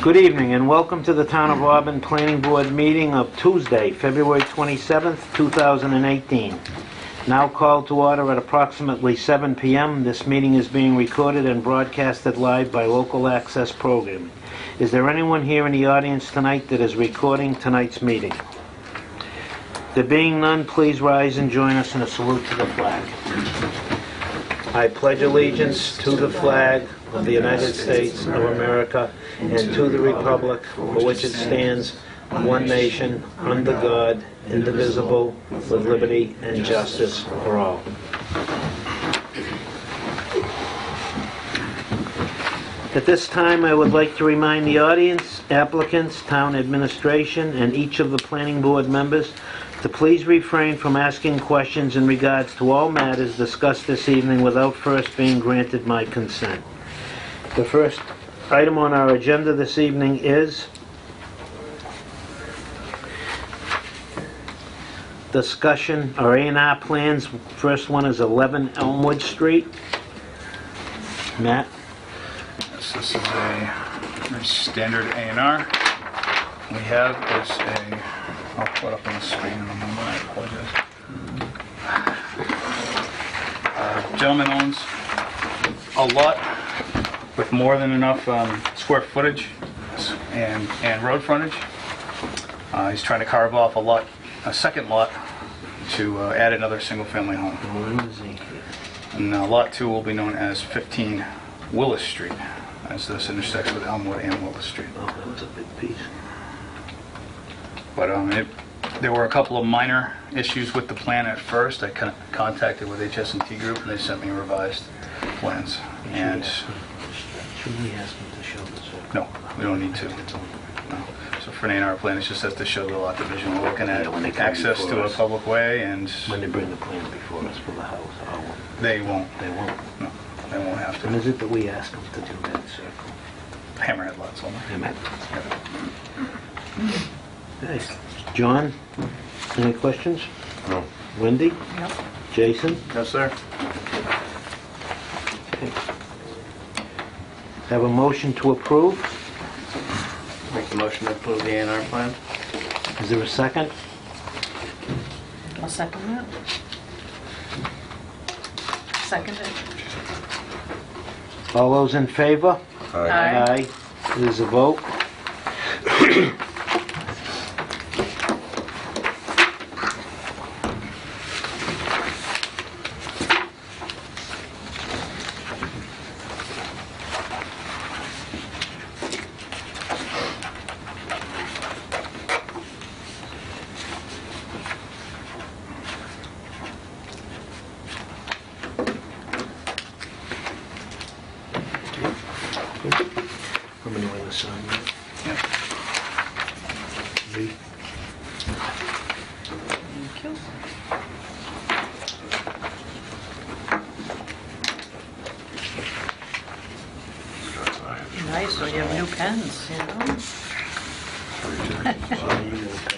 Good evening and welcome to the Town of Auburn Planning Board meeting of Tuesday, February 27th, 2018. Now called to order at approximately 7 p.m. This meeting is being recorded and broadcasted live by Local Access Programming. Is there anyone here in the audience tonight that is recording tonight's meeting? There being none, please rise and join us in a salute to the flag. I pledge allegiance to the flag of the United States of America and to the republic for which it stands, one nation, under God, indivisible, with liberty and justice for all. At this time, I would like to remind the audience, applicants, town administration, and each of the planning board members to please refrain from asking questions in regards to all matters discussed this evening without first being granted my consent. The first item on our agenda this evening is discussion or A&R plans. First one is 11 Elmwood Street. Matt? Yes, this is a very standard A&R. We have is a, I'll put it up on the screen in a moment, I apologize. Gentleman owns a lot with more than enough square footage and road frontage. He's trying to carve off a second lot to add another single-family home. And lot 2 will be known as 15 Willis Street, as this intersects with Elmwood and Willis Street. Oh, that was a big piece. But there were a couple of minor issues with the plan at first. I contacted with HS&T Group, and they sent me revised plans. And Should we ask them to show the circle? no, we don't need to. No. So for an A&R plan, it just has to show the lot division. We're looking at access to a public way, and When they bring the plan before us for the house, they won't. they won't. No, they won't have When to. is it that we ask them to do that circle? Hammerhead lots only. Amen. Okay. John, any questions? No. Wendy? Yep. Jason? Yes, sir. Okay. Have a motion to approve. Make the motion to approve the A&R plan? Is there a second? I'll second that. Second it. All those in favor? Aye. It is a vote. How many want to sign that? Yeah. Three. Thank you. Nice, when you have new pens, you know?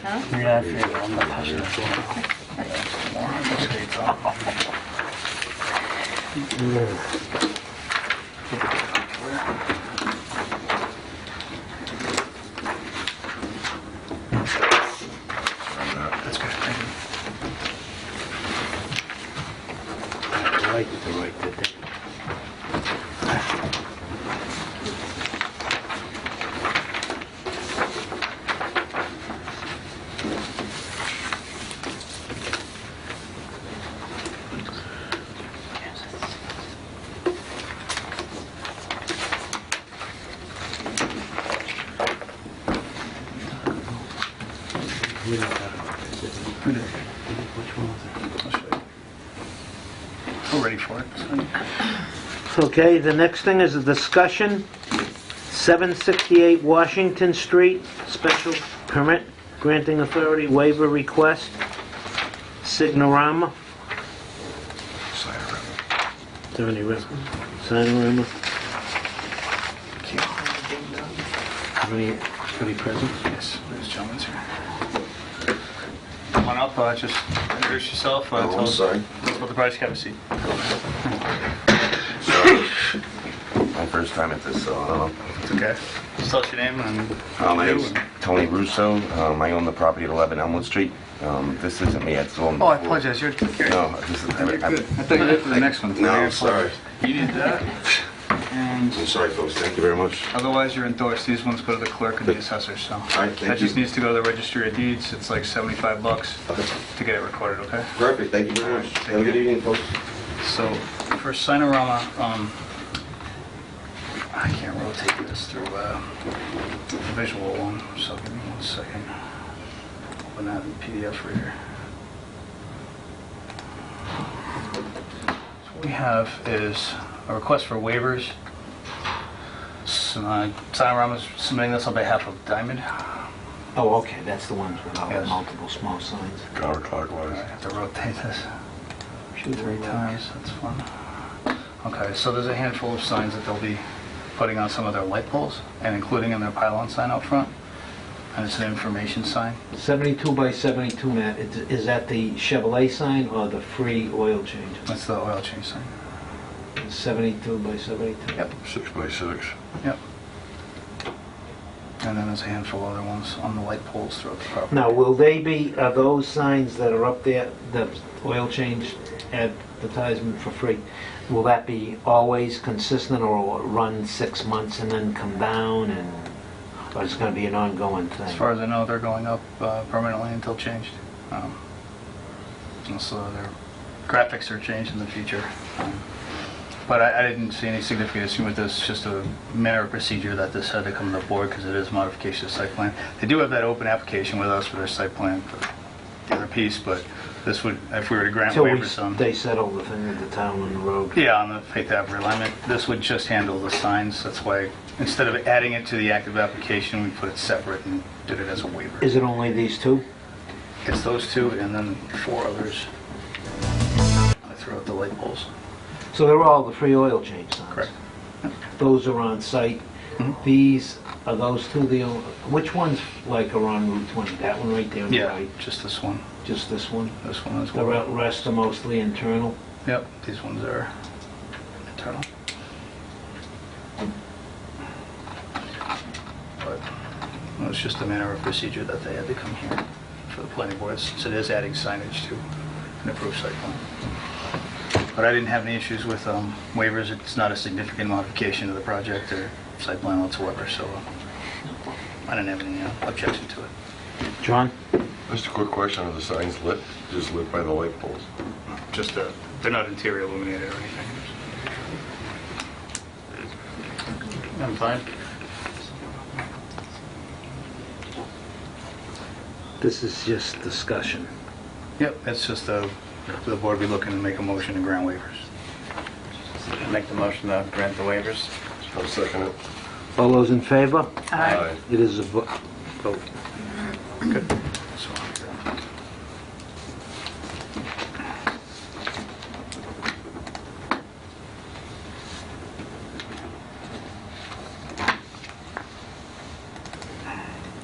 Huh? That's good. Thank you. Right to write that down. We don't got it. Which one was I'll show you. We're ready for it. it? Okay, the next thing is a discussion. 768 Washington Street, special permit granting authority waiver request. Signorama. Is there any Signorama? Any presents? Yes, there's gentlemen's here. Come on up, just introduce yourself. Tell us sorry. about the project. Have a seat. my first time at this, so I don't know. It's okay. Just tell us your name and... My you name's and- Tony Russo. I own the property at 11 Elmwood Street. This isn't me, it's on... Oh, I apologize, you're... No, this is... You're good. I thought you were for the next one. No, I I'm sorry. apologize. You need that. And I'm sorry, folks. Thank you very much. otherwise, you're endorsed. These ones go to the clerk and the assessor, so... right, thank That just you. needs to go to the registry of deeds. It's like $75 Okay. to get it recorded, okay? Perfect. Thank you very much. Take Have a good care. evening, folks. So, for Sinorama, I can't rotate this through the visual one, so give me 1 second. Open that in PDF reader. So what we have is a request for waivers. Sinorama's submitting this on behalf of Diamond. Oh, okay, that's the ones with all the Yes. multiple small signs. I have to rotate this 3 times, that's fun. Okay, so there's a handful of signs that they'll be putting on some of their light poles and including in their pylon sign out front. And it's an information sign. 72 by 72, Matt, is that the Chevrolet sign or the free oil change? That's the oil change sign. 72 by 72? Yep. 6 by 6. Yep. And then there's a handful of other ones on the light poles throughout the property. Now, will they be, are those signs that are up there, the oil change advertisement for free, will that be always consistent, or will it run 6 months and then come down, and, or it's going to be an ongoing thing? As far as I know, they're going up permanently until changed. So their graphics are changed in the future. But I didn't see any significant issue with this, just a matter of procedure that this had to come to the board because it is modification of site plan. They do have that open application with us for their site plan for the other piece, but this would, if we were to grant Till waivers on... they settle the thing with the town on the road? Yeah, on the Faith Ave realignment, this would just handle the signs. That's why, instead of adding it to the active application, we put it separate and did it as a waiver. Is it only these two? It's those two and then 4 others. I threw out the light poles. So they're all the free oil change signs? Correct. Those are on site? Mhm. These, are those two the, which ones like are on Route 20? That one right there on the Yeah, right? just this one. Just this one? This one as The well. rest are mostly internal? Yep, these ones are internal. But it was just a matter of procedure that they had to come here for the planning board, since it is adding signage to an approved site plan. But I didn't have any issues with waivers. It's not a significant modification to the project or site plan whatsoever, so I didn't have any objection to it. John? Just a quick question, are the signs lit, just lit by the light poles? Just they're not interior illuminated or anything. I'm fine. This is just discussion. Yep, it's just the board be looking to make a motion to grant waivers. Make the motion to grant the waivers. I'll second it. All those in favor? Aye. It is a vote. Good. So,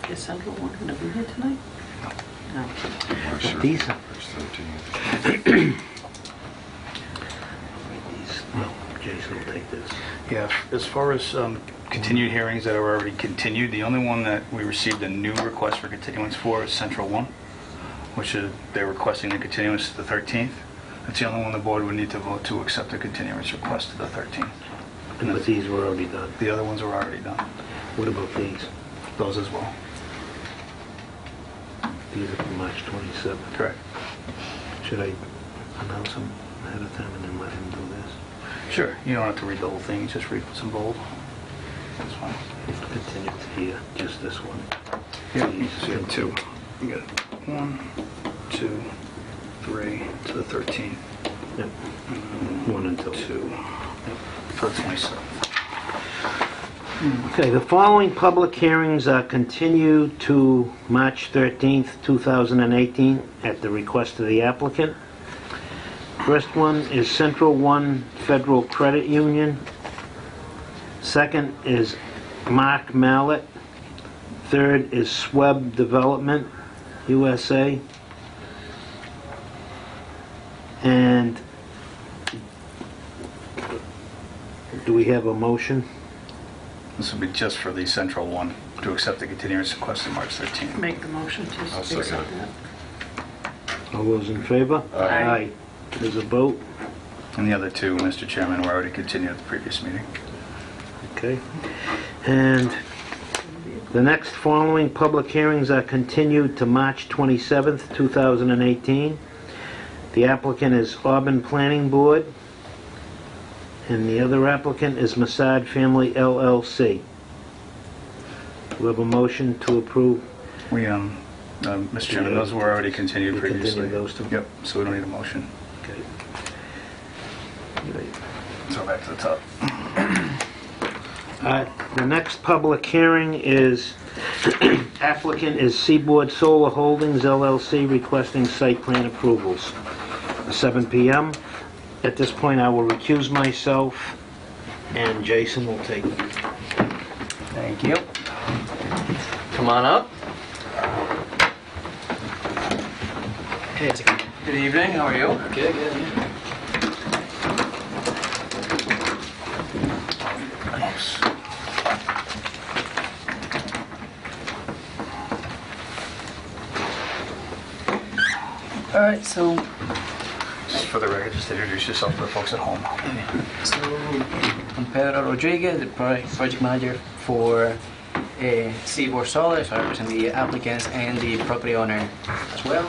Is Central one going to be here tonight? No. These are, March 13th. no, Jason will take this. yeah, as far as continued hearings that are already continued, the only one that we received a new request for continuance for is Central 1, which is, they're requesting a continuance to the 13th. That's the only one the board would need to vote to accept a continuance request to the 13th. But these were already done. The other ones were already done. What about these? Those as well. These are from March 27th. Correct. Should I announce them ahead of time and then let him do this? Sure, you don't have to read the whole thing, just read what's in bold. That's fine. Continue to here, just this one. Yeah, so you have 2. You got 1, 2, 3 to the 13th. Yep. 1 and 2. 2 for the 27th. Okay, the following public hearings are continued to March 13th, 2018, at the request of the applicant. First one is Central One Federal Credit Union. Second is Mark Mallet. Third is Sweb Development, USA. And Do we have a motion? This will be just for the central one, to accept the continuance request on March 13th. Make the motion to I'll second accept it. that. All those in favor? Aye. There's a vote. And the other two, Mr. Chairman, were already continued at the previous meeting. Okay. And the next following public hearings are continued to March 27th, 2018. The applicant is Auburn Planning Board, and the other applicant is Masad Family LLC. Do we have a motion to approve? We, Mr. Chairman, those were already continued We previously. continued those two? Yep, so we don't need a motion. Okay. So back to the top. The next public hearing is, applicant is Seaboard Solar Holdings LLC requesting site plan approvals. 7 PM. At this point, I will recuse myself, and Jason will take it. Thank you. Come on up. Hey, it's okay. Good evening, how are you? Good, good, yeah. All right, so Just for the record, just introduce yourself to the folks at home. I'm Pedro Rodriguez, the project manager for Seaboard Solar, so I represent the applicants and the property owner as well.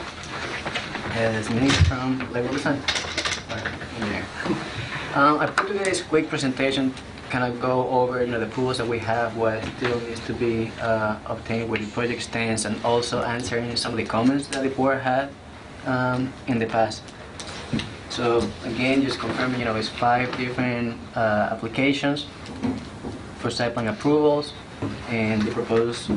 As Denise from Label Design. I put together this quick presentation, kind of go over the pools that we have, what still needs to be obtained, where the project stands, and also answering some of the comments that the board had in the past. So again, just confirming, it's 5 different applications for site plan approvals, and the proposed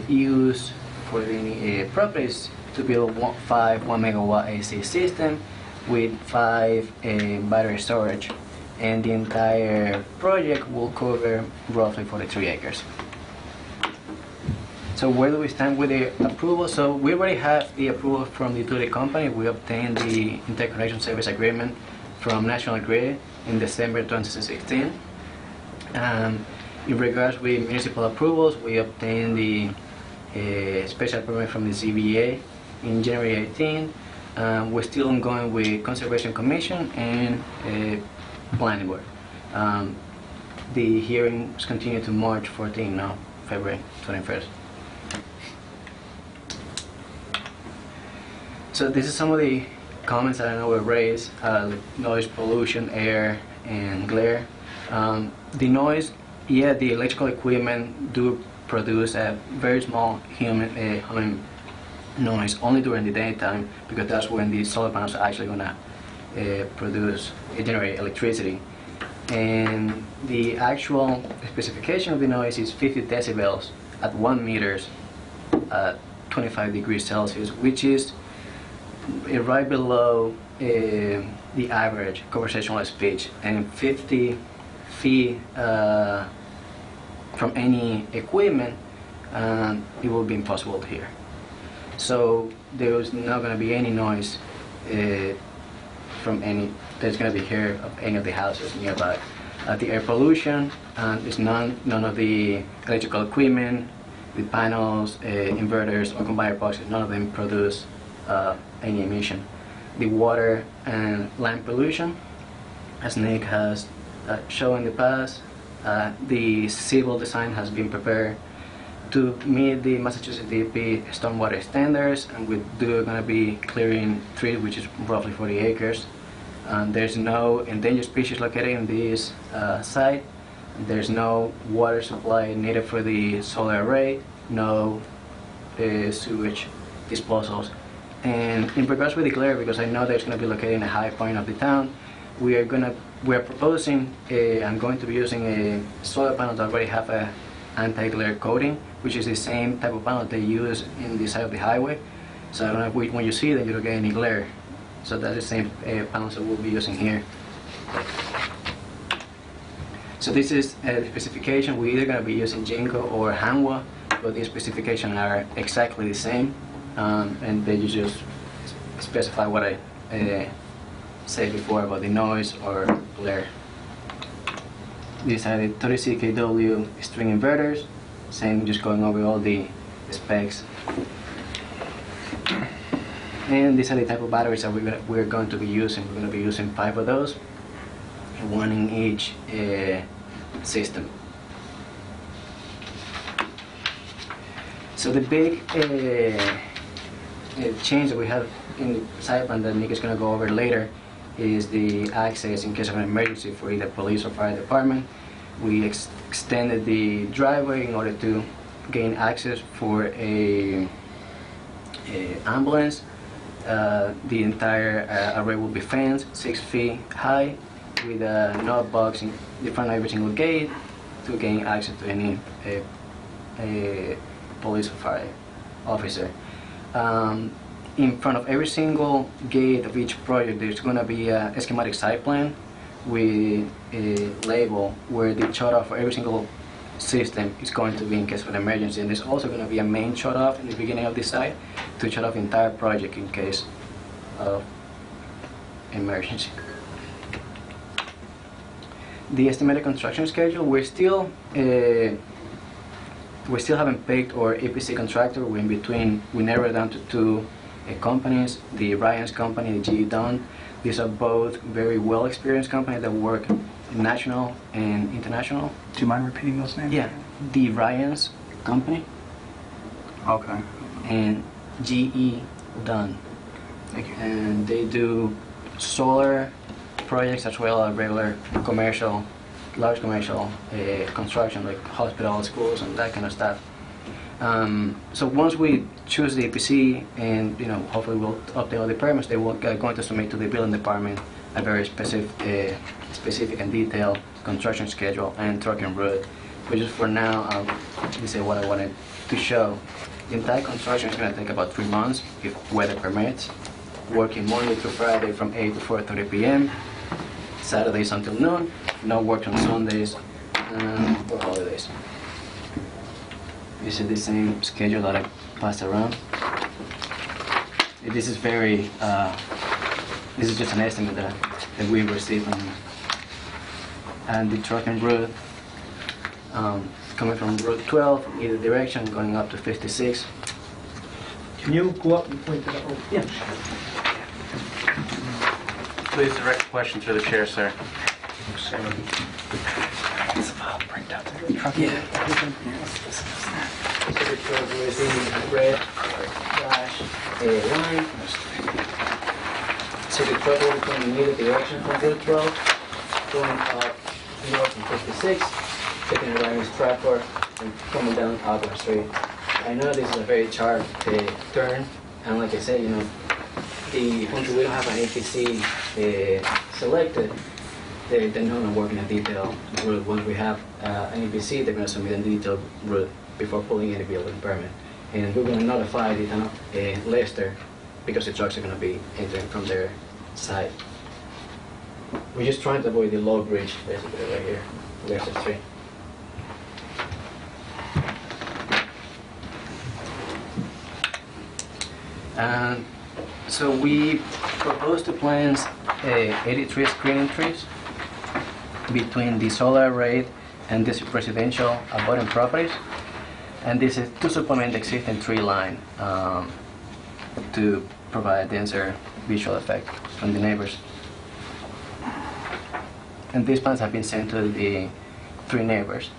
use for the properties to build 5 1 megawatt AC system with 5 battery storage, and the entire project will cover roughly 43 acres. So where do we stand with the approval? So we already have the approval from the utility company. We obtained the interconnection service agreement from National Grid in December 2016. In regards with municipal approvals, we obtained the special permit from the ZBA in January 18. We're still ongoing with Conservation Commission and Planning Board. The hearings continue to March 14 now, February 21st. So this is some of the comments that I know were raised, like noise pollution, air, and glare. The noise, yeah, the electrical equipment do produce a very small humming noise only during the daytime, because that's when the solar panels are actually going to generate electricity. And the actual specification of the noise is 50 decibels at 1 meter at 25 degrees Celsius, which is right below the average conversational speech, and 50 feet from any equipment, it will be impossible to hear. So there's not going to be any noise that's going to be heard of any of the houses nearby. The air pollution is none of the electrical equipment, the panels, inverters, or combiner boxes, none of them produce any emission. The water and land pollution, as Nick has shown in the past, the civil design has been prepared to meet the Massachusetts DEP stormwater standards, and we're going to be clearing trees, which is roughly 40 acres. There's no endangered species located in this site. There's no water supply needed for the solar array, no sewage disposals. And in regards with the glare, because I know that it's going to be located in a high point of the town, we are proposing and going to be using a solar panel that already have a anti-glare coating, which is the same type of panel they use in the side of the highway. So I don't know if when you see them, you don't get any glare. So that's the same panels that we'll be using here. So this is the specification. We're either going to be using Jinko or Hanwha, but the specifications are exactly the same, and they just specify what I said before about the noise or glare. These are the 36 kW string inverters. Same, just going over all the specs. And these are the type of batteries that we're going to be using. We're going to be using 5 of those, 1 in each system. So the big change that we have in the site plan that Nick is going to go over later is the access in case of an emergency for either police or fire department. We extended the driveway in order to gain access for a ambulance. The entire array will be fenced 6 feet high with a knob box in the front of every single gate to gain access to any police or fire officer. In front of every single gate of each project, there's going to be a schematic site plan with a label where the shutoff for every single system is going to be in case of an emergency. And there's also going to be a main shutoff in the beginning of the site to shut off the entire project in case of emergency. The estimated construction schedule, we still haven't picked our EPC contractor. We're in between. We narrowed it down to 2 companies, the Ryan's company, the GE Dunn. These are both very well experienced companies that work national and international. Do you mind repeating those names? Yeah, the Ryan's company Okay. and GE Dunn. Thank you. And they do solar projects as well as regular commercial, large commercial construction like hospitals, schools, and that kind of stuff. So once we choose the EPC and hopefully we'll update all the permits, they will going to submit to the building department a very specific and detailed construction schedule and trucking route. But just for now, this is what I wanted to show. The entire construction is going to take about 3 months if weather permits. Working Monday through Friday from 8 to 4:30 p.m. Saturdays until noon. No work on Sundays or holidays. This is the same schedule that I passed around. This is very, this is just an estimate that we received. And the trucking route, coming from Route 12, either direction, going up to 56. Can you go up and point to the... Oh, yeah. Please direct the question through the chair, sir. Red dash line. So the truck will be going in either direction from Route 12, going up north from 56, taking the Ryan's tractor and coming down Auburn Street. I know this is a very sharp turn, and like I said, once we don't have an APC selected, they're not going to work in a detailed route. Once we have an APC, they're going to submit a detailed route before pulling any building permit. And we're going to notify the town of Leicester because the trucks are going to be entering from their side. We're just trying to avoid the low bridge, basically, right here, Leicester Street. And so we proposed to plant 83 screening trees between the solar array and this residential abutting properties. And this is to supplement the existing tree line to provide denser visual effect from the neighbors. And these plants have been sent to the 3 neighbors.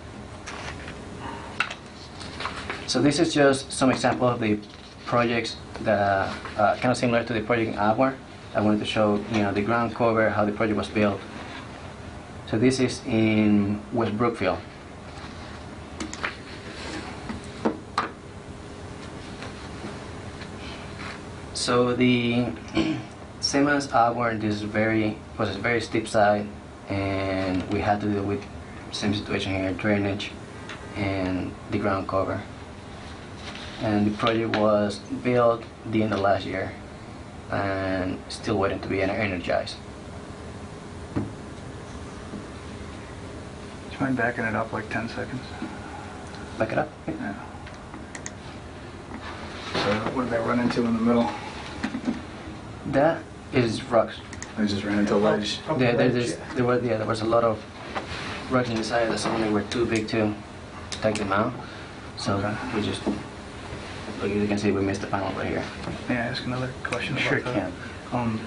So this is just some example of the projects that are kind of similar to the project in Agua. I wanted to show the ground cover, how the project was built. So this is in West Brookfield. So the same as Agua, this was a very steep side, and we had to deal with same situation here, drainage and the ground cover. And the project was built the end of last year and still waiting to be energized. Do you mind backing it up like 10 seconds? Back it up. Yeah. So what did they run into in the middle? That is rocks. They just ran into a ledge. There was a lot of rocks inside that suddenly were too big to take them out. So Okay. we just, like you can see, we missed the panel right here. May I ask another question about Sure that? can.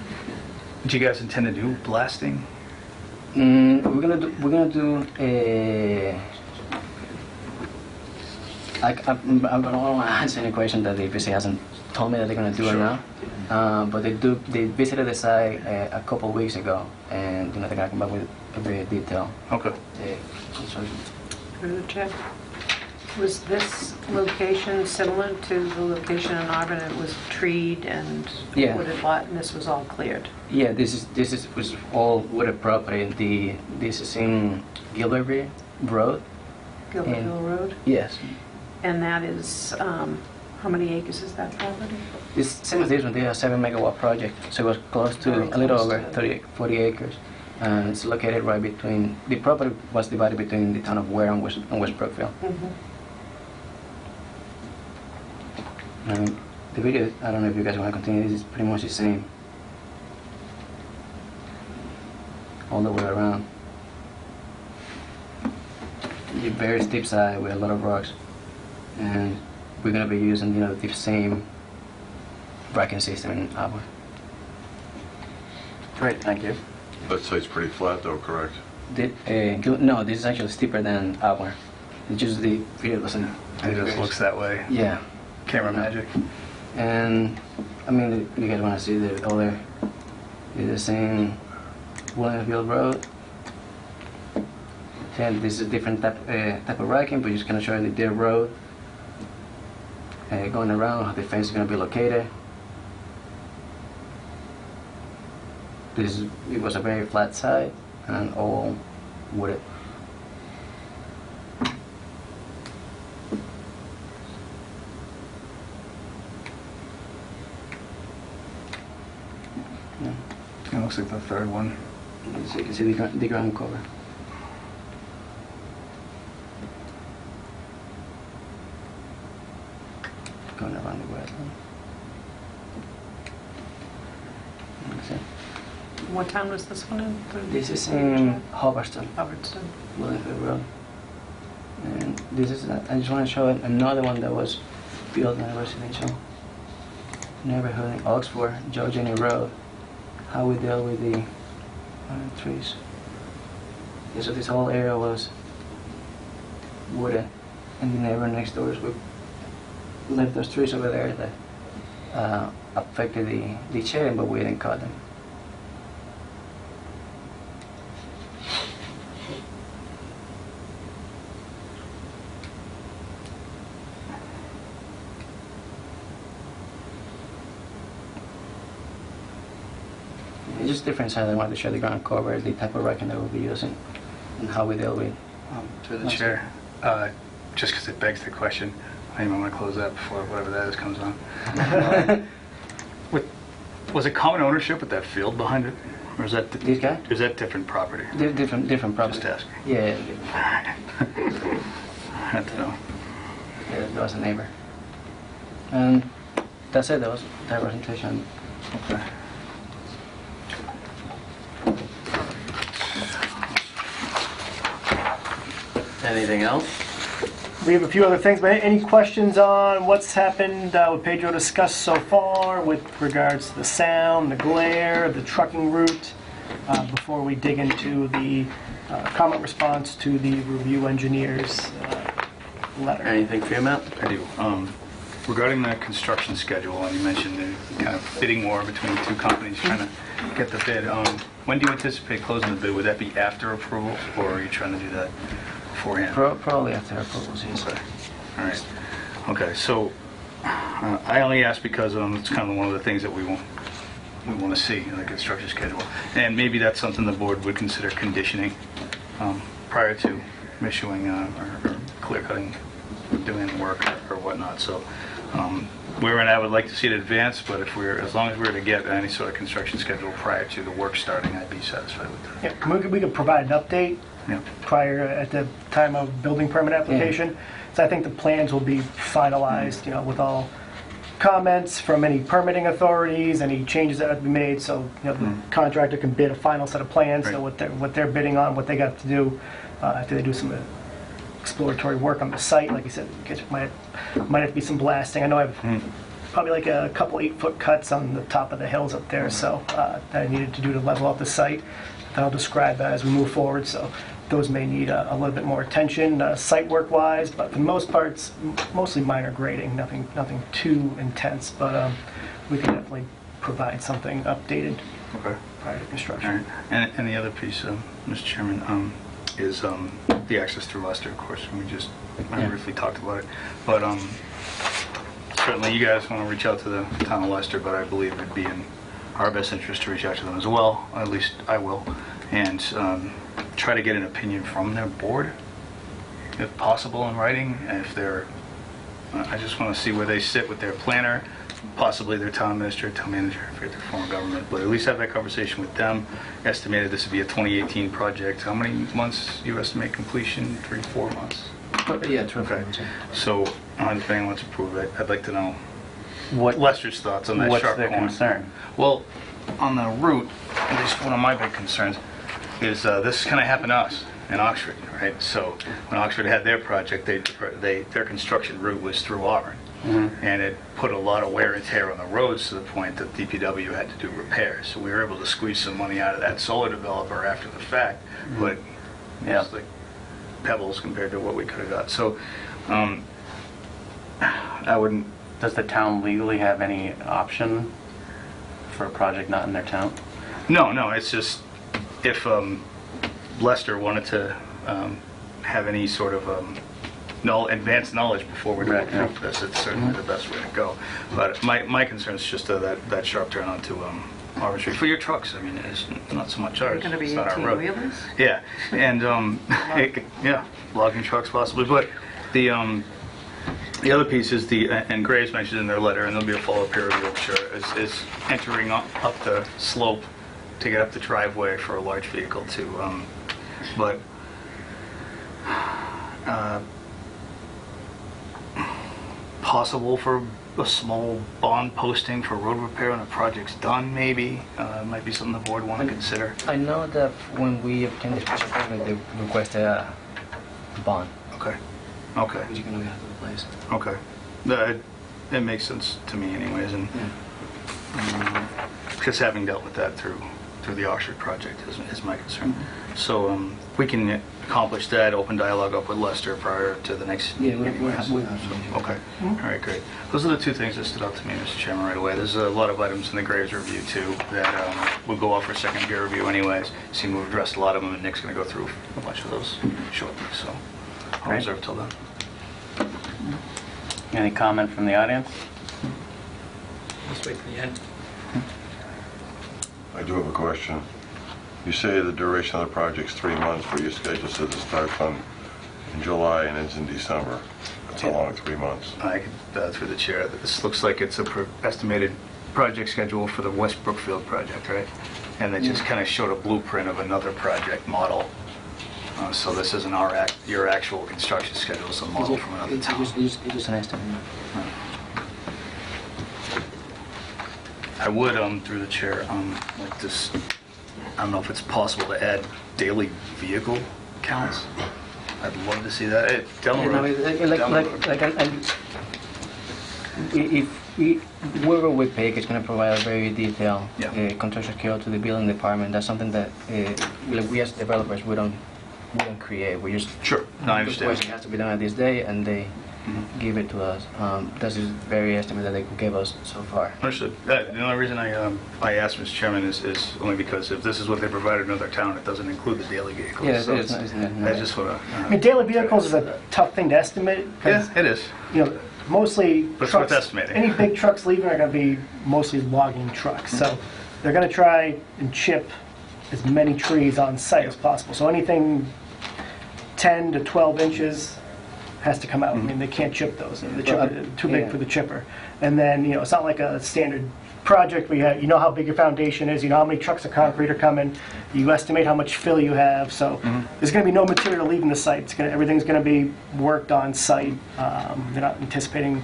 Do you guys intend to do blasting? We're gonna do a. I don't want to answer any question that the EPC hasn't told me that they're gonna do it now. But they visited the site a couple of weeks ago, and they're gonna come back with a very detailed Okay. construction. Through the chair. Was this location similar to the location in Auburn? It was treed and Yeah. wooded lot, and this was all cleared? Yeah, this was all wooded property. This is in Gilbertville Road. Gilbert And- Hill Road? Yes. And that is, how many acres is that property? It's same as this one. They are 7 megawatt project, so it was close to Very a little close over to it. 40 acres. And it's located right between, the property was divided between the town of Ware and West Brookfield. The video, I don't know if you guys want to continue, this is pretty much the same. All the way around. The very steep side with a lot of rocks. And we're going to be using, the same bracken system in Auburn. Great, thank you. That site's pretty flat though, correct? No, this is actually steeper than Auburn. It's just the video doesn't. It just looks that way. Yeah. Camera magic. And I mean, you guys want to see the other, it's the same Williamsville Road. And this is a different type of racking, but just kind of showing the dirt road. Going around, how the fence is going to be located. It was a very flat side and all wooded. It looks like the third one. So you can see the ground cover. Going around the wetland. That's it. What town was this one in? This is in Hubbardston, Hubbardston. Williamsville Road. And this is, I just want to show another one that was built in a residential neighborhood in Oxford, George Jenny Road. How we deal with the trees. Yeah, so this whole area was wooded, and the neighbor next door we left those trees over there that affected the shading, but we didn't cut them. It's just different sides. I wanted to show the ground cover, the type of racking that we'll be using, and how we deal with. Through the chair. Just because it begs the question, I even want to close that before whatever that is comes on. Was it common ownership with that field behind it? Or is that, This guy? is that different property? Different property. Just asking. Yeah, I had to know. yeah, that was a neighbor. And that's it. That was that presentation. Okay. Anything else? We have a few other things, but any questions on what's happened, what Pedro discussed so far with regards to the sound, the glare, the trucking route, before we dig into the comment response to the review engineer's letter? Anything for you, Matt? I do. Regarding the construction schedule, and you mentioned the kind of bidding war between the two companies trying to get the bid. When do you anticipate closing the bid? Would that be after approval, or are you trying to do that beforehand? Probably after approvals, yes. Okay. All right. Okay. So I only ask because it's kind of one of the things that we want to see in the construction schedule, and maybe that's something the board would consider conditioning prior to issuing or clear cutting, doing work or whatnot. So I would like to see it advance, but as long as we're to get any sort of construction schedule prior to the work starting, I'd be satisfied with that. Yeah, we could provide an update Yeah. prior, at the time of building permit application. So I think the plans will be finalized, with all comments from any permitting authorities, any changes that have to be made, so the contractor can bid a final set of plans, so what they're bidding on, what they got to do after they do some exploratory work on the site. Like you said, might have to be some blasting. I know I have probably like a couple 8-foot cuts on the top of the hills up there, so that I needed to do to level up the site. That I'll describe as we move forward, so those may need a little bit more attention site work wise, but for the most part, it's mostly minor grading, nothing too intense, but we can definitely provide something updated Okay. prior to All construction. right. And the other piece, Mr. Chairman, is the access through Leicester, of course, and we just briefly talked about it. But certainly you guys want to reach out to the town of Leicester, but I believe it'd be in our best interest to reach out to them as well, at least I will, and try to get an opinion from their board, if possible, in writing. And if they're, I just want to see where they sit with their planner, possibly their town administrator, town manager, I forget their form of government, but at least have that conversation with them. Estimated this would be a 2018 project. How many months you estimate completion? 3-4 months? Yeah, true. Okay. So, depending on what's approved, I'd like to know What, Lester's thoughts on that what's sharp their corner. concern? Well, on the route, at least one of my big concerns is this kind of happened to us in Oxford, right? So when Oxford had their project, their construction route was through Auburn. And it put a lot of wear and tear on the roads to the point that DPW had to do repairs. So we were able to squeeze some money out of that solar developer after the fact, but Yeah. it's like pebbles compared to what we could have got. So I wouldn't. Does the town legally have any option for a project not in their town? No, it's just if Leicester wanted to have any sort of advanced knowledge before we do Right, yeah. approve this, it's certainly the best way to go. But my concern is just that sharp turn onto Auburn Street for your trucks. I mean, it's not so much ours. Going to be It's not our road. 18-wheelers? Yeah, and yeah, logging trucks possibly. But the other piece is and Graves mentioned in their letter, and there'll be a follow-up peer review, I'm sure, is entering up the slope to get up the driveway for a large vehicle to, but possible for a small bond posting for road repair when the project's done, maybe. Might be something the board want to consider. I know that when we obtained the special permit, they requested a bond, Okay. which you're gonna have to replace. Okay. It makes sense to me anyways, and just having dealt with that through the Oxford project is my concern. So we can accomplish that, open dialogue up with Leicester prior to the next Yeah, meeting. we Okay, all right, great. Those are the two things that stood out to me, Mr. Chairman, right away. There's a lot of items in the Graves review too that will go off for second peer review anyways. Seem to have addressed a lot of them, and Nick's going to go through a bunch of those shortly, so I'll Great. reserve till then. Any comment from the audience? Let's wait for the end. I do have a question. You say the duration of the project's 3 months, but your schedule says it starts in July and ends in December. That's how long, 3 months? I could, through the chair, this looks like it's a estimated project schedule for the West Brookfield project, right? And they just kind of showed a blueprint of another project model. So this isn't your actual construction schedule, it's a model from another town. It's just an estimate. I would, through the chair, like this, I don't know if it's possible to add daily vehicle counts. I'd love to see that. Down the road. Down the road. If whoever we pick is going to provide a very detailed Yeah. construction schedule to the building department, that's something that we as developers we don't create. We just Sure, no, I this understand. has to be done at this day, and they give it to us. That's the very estimate that they gave us so far. Understood. The only reason I asked, Mr. Chairman, is only because if this is what they provided in another town, it doesn't include the daily vehicles. Yeah, So it's not. I just want I mean, daily vehicles is a tough thing to estimate, because, Yeah, it is. mostly But it's trucks, worth estimating. any big trucks leaving are going to be mostly logging trucks. So they're going to try and chip as many trees on site as possible. So anything 10 to 12 inches has to come out. I mean, they can't chip those. The chipper, too big for the chipper. And then, it's not like a standard project where you know how big your foundation is, you know how many trucks of concrete are coming, you estimate how much fill you have. So there's going to be no material leaving the site. Everything's going to be worked on site. They're not anticipating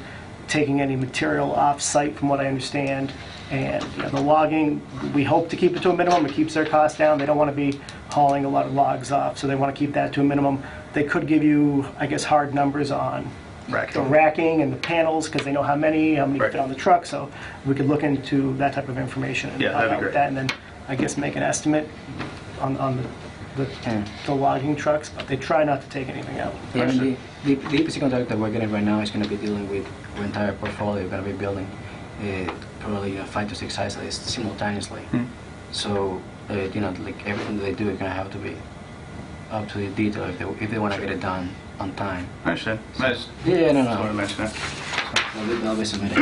taking any material off-site, from what I understand. And the logging, we hope to keep it to a minimum. It keeps their costs down. They don't want to be hauling a lot of logs off, so they want to keep that to a minimum. They could give you, I guess, hard numbers on the racking and the panels, because they know how many Right. fit on the truck, so we could look into that type of information and Yeah, help that'd be out with great. that, and then I guess make an estimate on the logging trucks, but they try not to take anything out. Yeah, I mean, the EPC contract that we're getting right now is going to be dealing with the entire portfolio. We're going to be building probably 5 to 6 sites simultaneously. So, like everything that they do is going to have to be up to the detail if they want to get it done on time. I understand. I just Yeah, no, wanted to no. mention that. They'll be submitted.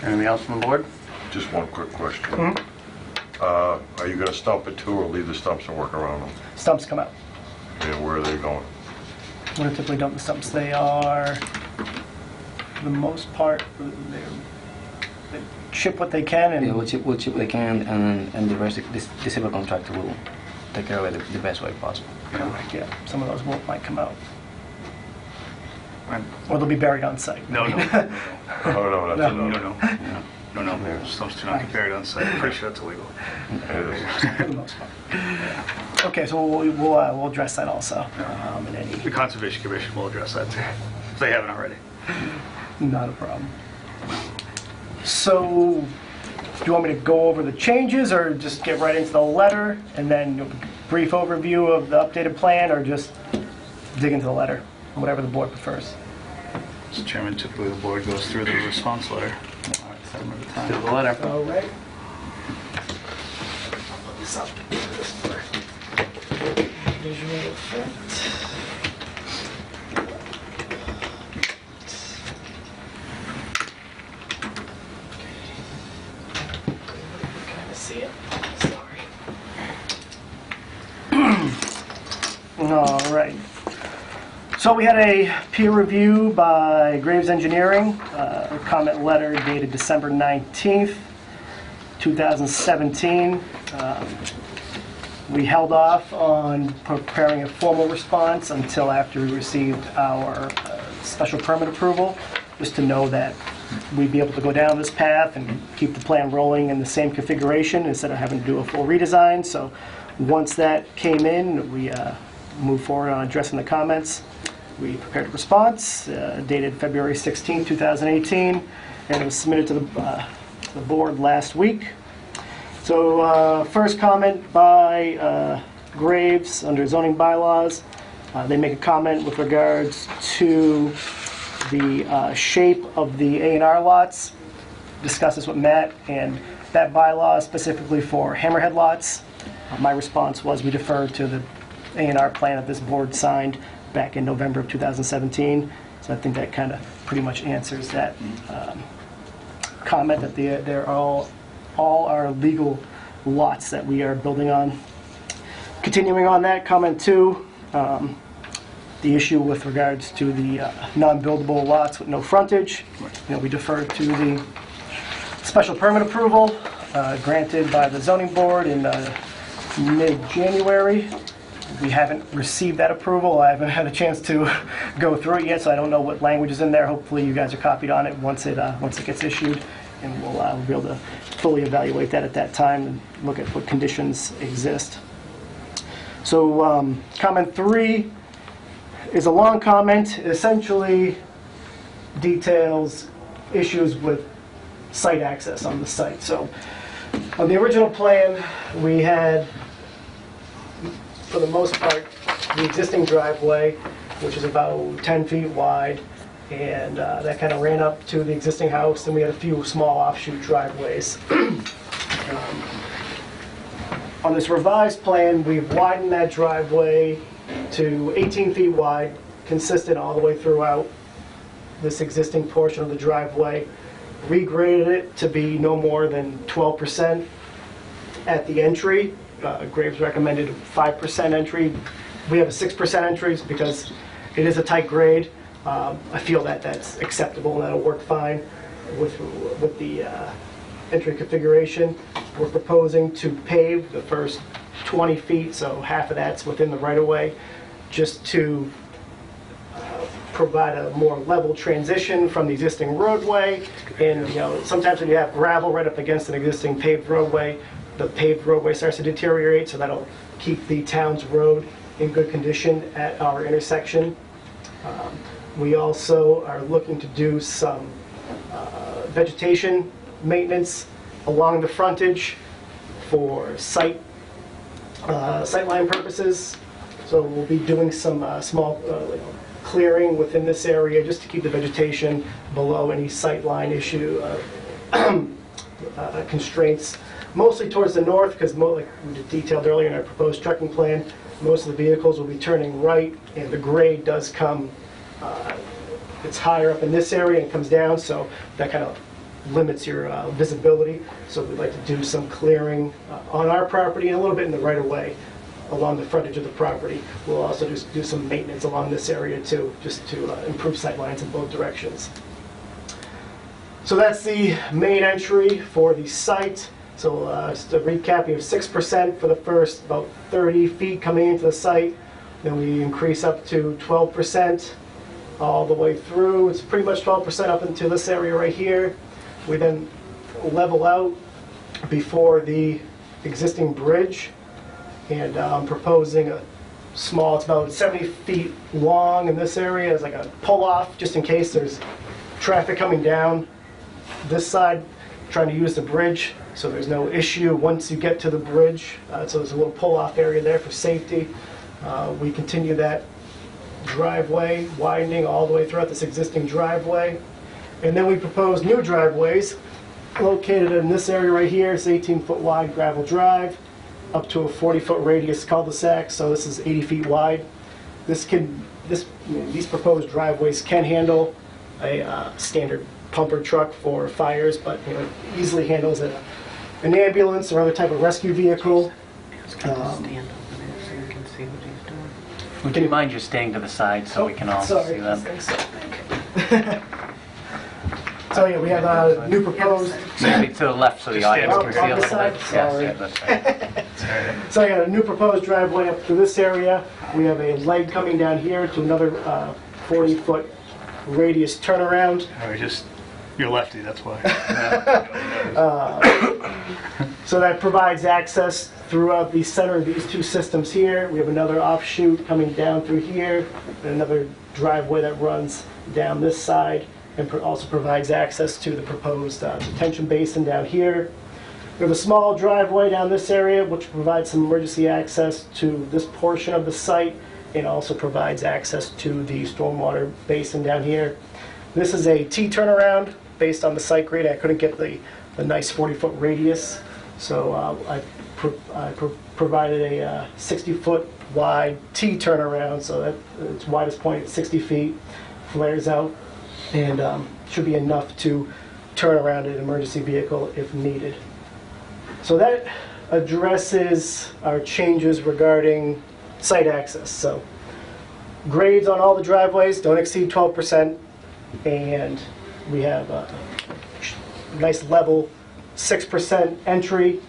Anything else from the board? Just one quick question. Are you going to stump it too, or leave the stumps and work around them? Stumps come out. And where are they going? When I typically dump the stumps, they are, for the most part, they chip what they can, and Yeah, we'll chip what they can, and the rest, the civil contractor will take care of it the best way possible. yeah, some of those might come out. And- Or they'll be buried on site. No, no, Oh, no, that's no, enough. no. Stumps do not get buried on site. I'm pretty sure that's illegal. It is. For the most part. Okay, so we'll address that also. And any, The Conservation Commission will address that too, if they haven't already. not a problem. So, do you want me to go over the changes, or just get right into the letter, and then a brief overview of the updated plan, or just dig into the letter, whatever the board prefers? Mr. Chairman, typically the board goes through the response letter. Item at a time. To the letter. All right. Visual effect. Kind of see it. Sorry. All right. So we had a peer review by Graves Engineering, a comment letter dated December 19th, 2017. We held off on preparing a formal response until after we received our special permit approval, just to know that we'd be able to go down this path and keep the plan rolling in the same configuration instead of having to do a full redesign. So once that came in, we moved forward on addressing the comments. We prepared a response dated February 16, 2018, and it was submitted to the board last week. So first comment by Graves under zoning bylaws. They make a comment with regards to the shape of the A&R lots. Discuss this with Matt, and that bylaw is specifically for hammerhead lots. My response was we defer to the A&R plan that this board signed back in November of 2017. So I think that kind of pretty much answers that comment, that they're all are legal lots that we are building on. Continuing on that, comment 2, the issue with regards to the non-buildable lots with no frontage. We defer to the special permit approval granted by the zoning board in mid-January. We haven't received that approval. I haven't had a chance to go through it yet, so I don't know what language is in there. Hopefully you guys are copied on it once it gets issued, and we'll be able to fully evaluate that at that time and look at what conditions exist. So comment 3 is a long comment. It essentially details issues with site access on the site. So on the original plan, we had, for the most part, the existing driveway, which is about 10 feet wide, and that kind of ran up to the existing house, and we had a few small offshoot driveways. On this revised plan, we've widened that driveway to 18 feet wide, consistent all the way throughout this existing portion of the driveway, regraded it to be no more than 12% at the entry. Graves recommended 5% entry. We have a 6% entry because it is a tight grade. I feel that that's acceptable and that'll work fine with the entry configuration. We're proposing to pave the first 20 feet, so half of that's within the right-of-way, just to provide a more level transition from the existing roadway. And, sometimes when you have gravel right up against an existing paved roadway, the paved roadway starts to deteriorate, so that'll keep the town's road in good condition at our intersection. We also are looking to do some vegetation maintenance along the frontage for sightline purposes. So we'll be doing some small clearing within this area just to keep the vegetation below any sightline issue constraints. Mostly towards the north, because like we detailed earlier in our proposed trucking plan, most of the vehicles will be turning right, and the grade does come, it's higher up in this area and comes down, so that kind of limits your visibility. So we'd like to do some clearing on our property and a little bit in the right-of-way along the frontage of the property. We'll also just do some maintenance along this area too, just to improve sight lines in both directions. So that's the main entry for the site. So just a recap, we have 6% for the first about 30 feet coming into the site. Then we increase up to 12% all the way through. It's pretty much 12% up into this area right here. We then level out before the existing bridge. And I'm proposing a small, it's about 70 feet long in this area as like a pull-off, just in case there's traffic coming down this side, trying to use the bridge, so there's no issue once you get to the bridge. So there's a little pull-off area there for safety. We continue that driveway widening all the way throughout this existing driveway. And then we propose new driveways located in this area right here. It's 18-foot wide gravel drive, up to a 40-foot radius cul-de-sac, so this is 80 feet wide. These proposed driveways can handle a standard pumper truck for fires, but easily handles an ambulance or other type of rescue vehicle. Stand over there so you can see what he's doing. Would you mind just staying to the side so we can all Sorry. see them? So yeah, we have a new proposed. Maybe to the left so the audience stand can over see a on this little bit. side? Sorry. Yes, that's right. So I got a new proposed driveway up to this area. We have a leg coming down here to another 40-foot radius turnaround. You're lefty, that's why. So that provides access throughout the center of these two systems here. We have another offshoot coming down through here, and another driveway that runs down this side, and also provides access to the proposed detention basin down here. We have a small driveway down this area, which provides some emergency access to this portion of the site, and also provides access to the stormwater basin down here. This is a T-turnaround based on the site grade. I couldn't get the nice 40-foot radius, so I provided a 60-foot wide T-turnaround, so that its widest point is 60 feet, flares out, and should be enough to turn around an emergency vehicle if needed. So that addresses our changes regarding site access. So grades on all the driveways don't exceed 12%, and we have a nice level 6% entry,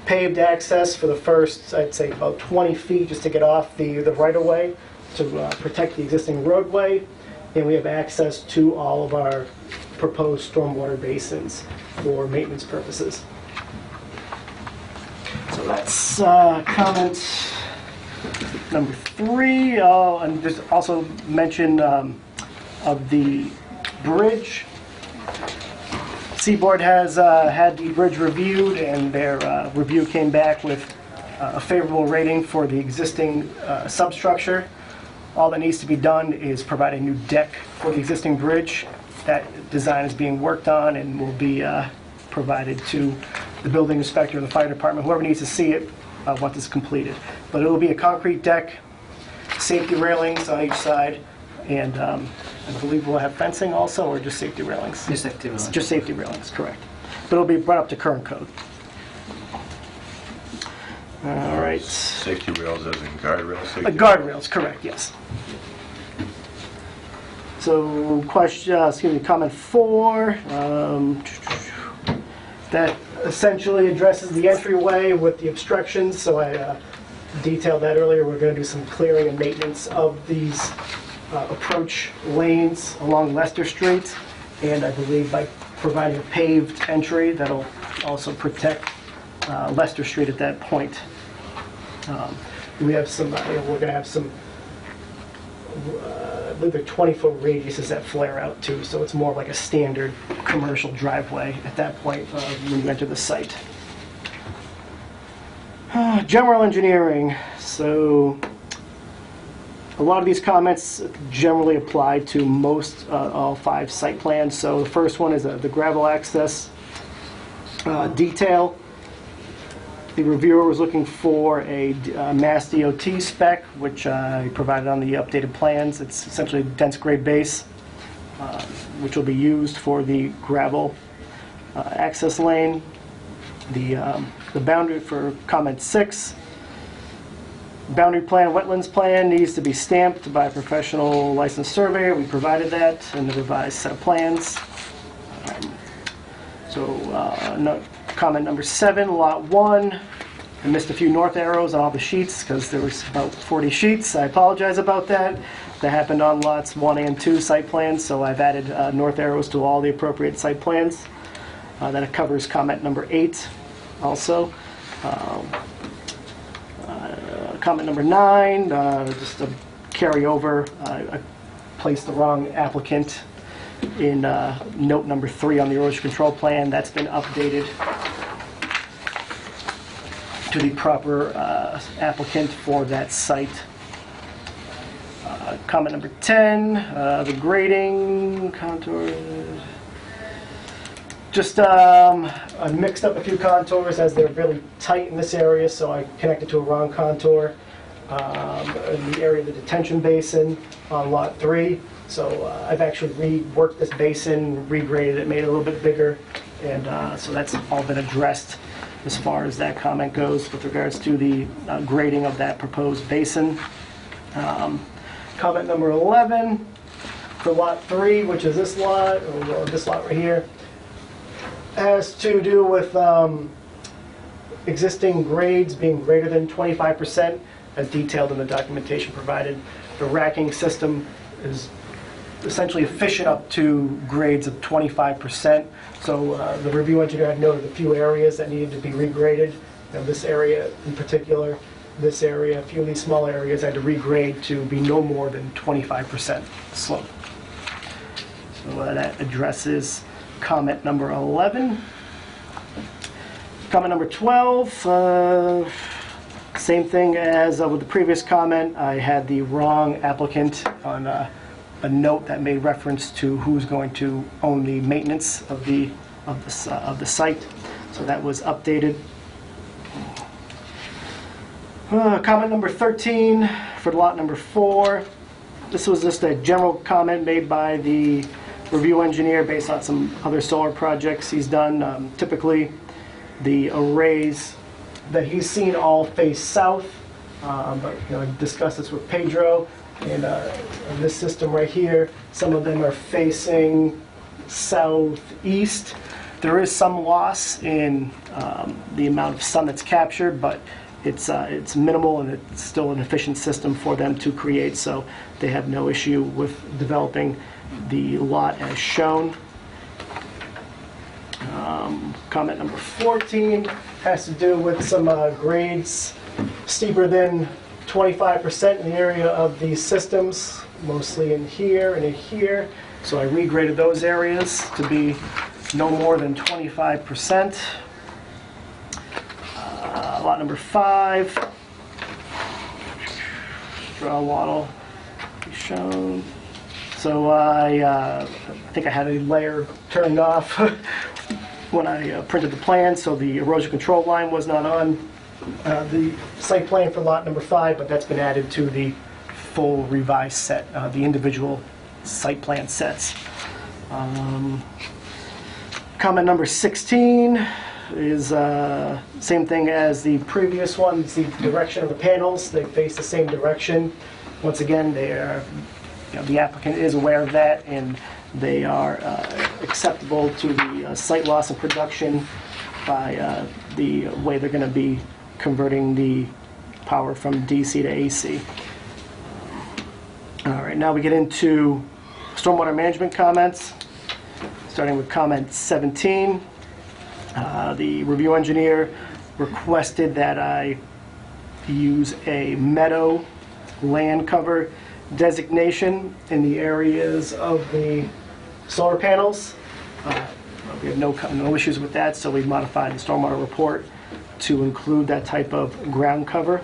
paved access for the first, I'd say, about 20 feet just to get off the right-of-way to protect the existing roadway. And we have access to all of our proposed stormwater basins for maintenance purposes. So that's comment number 3. And just also mention of the bridge. Seaboard has had the bridge reviewed, and their review came back with a favorable rating for the existing substructure. All that needs to be done is provide a new deck for the existing bridge. That design is being worked on and will be provided to the building inspector and the fire department, whoever needs to see it once it's completed. But it will be a concrete deck, safety railings on each side, and I believe we'll have fencing also, or just safety railings? Just safety railings. Just safety railings, correct. But it'll be brought up to current code. All right. Safety rails as in guardrail safety? Guardrails, correct, yes. So comment 4, that essentially addresses the entryway with the obstructions. So I detailed that earlier. We're going to do some clearing and maintenance of these approach lanes along Leicester Street, and I believe by providing a paved entry, that'll also protect Leicester Street at that point. We have some, we're going to have some, I believe they're 20-foot radiuses that flare out too, so it's more like a standard commercial driveway at that point when you enter the site. General engineering. So a lot of these comments generally apply to most, all 5 site plans. So the first one is the gravel access detail. The reviewer was looking for a Mass DOT spec, which he provided on the updated plans. It's essentially a dense grade base, which will be used for the gravel access lane. The boundary for comment 6, boundary plan, wetlands plan needs to be stamped by a professional licensed surveyor. We provided that in the revised set of plans. Comment number 7, lot 1. I missed a few north arrows on all the sheets because there was about 40 sheets. I apologize about that. That happened on lots 1 and 2 site plans, so I've added north arrows to all the appropriate site plans. Then it covers comment number 8 also. Comment number 9, just a carryover. I placed the wrong applicant in note number 3 on the erosion control plan. That's been updated to the proper applicant for that site. Comment number 10, the grading contours. Just I mixed up a few contours as they're really tight in this area, so I connected to a wrong contour in the area of the detention basin on lot 3. So I've actually reworked this basin, regraded it, made it a little bit bigger, and so that's all been addressed as far as that comment goes with regards to the grading of that proposed basin. Comment number 11 for lot 3, which is this lot, or this lot right here, has to do with existing grades being greater than 25%, as detailed in the documentation provided. The racking system is essentially efficient up to grades of 25%. So the review engineer had noted a few areas that needed to be regraded. This area in particular, this area, a few of these small areas had to regrade to be no more than 25% slope. So that addresses comment number 11. Comment number 12, same thing as with the previous comment. I had the wrong applicant on a note that made reference to who's going to own the maintenance of the site. So that was updated. Comment number 13 for lot number 4. This was just a general comment made by the review engineer based on some other solar projects he's done. Typically, the arrays that he's seen all face south, but I discussed this with Pedro, and this system right here, some of them are facing southeast. There is some loss in the amount of sun that's captured, but it's minimal, and it's still an efficient system for them to create, so they have no issue with developing the lot as shown. Comment number 14 has to do with some grades steeper than 25% in the area of these systems, mostly in here and in here. So I regraded those areas to be no more than 25%. Lot number 5, straw wattle be shown. So I think I had a layer turned off when I printed the plan, so the erosion control line was not on the site plan for lot number 5, but that's been added to the full revised set, the individual site plan sets. Comment number 16 is same thing as the previous one. It's the direction of the panels. They face the same direction. Once again, they are, the applicant is aware of that, and they are acceptable to the site loss and production by the way they're going to be converting the power from DC to AC. All right, right, now we get into stormwater management comments, starting with comment 17. The review engineer requested that I use a meadow land cover designation in the areas of the solar panels. We have no issues with that, so we've modified the stormwater report to include that type of ground cover.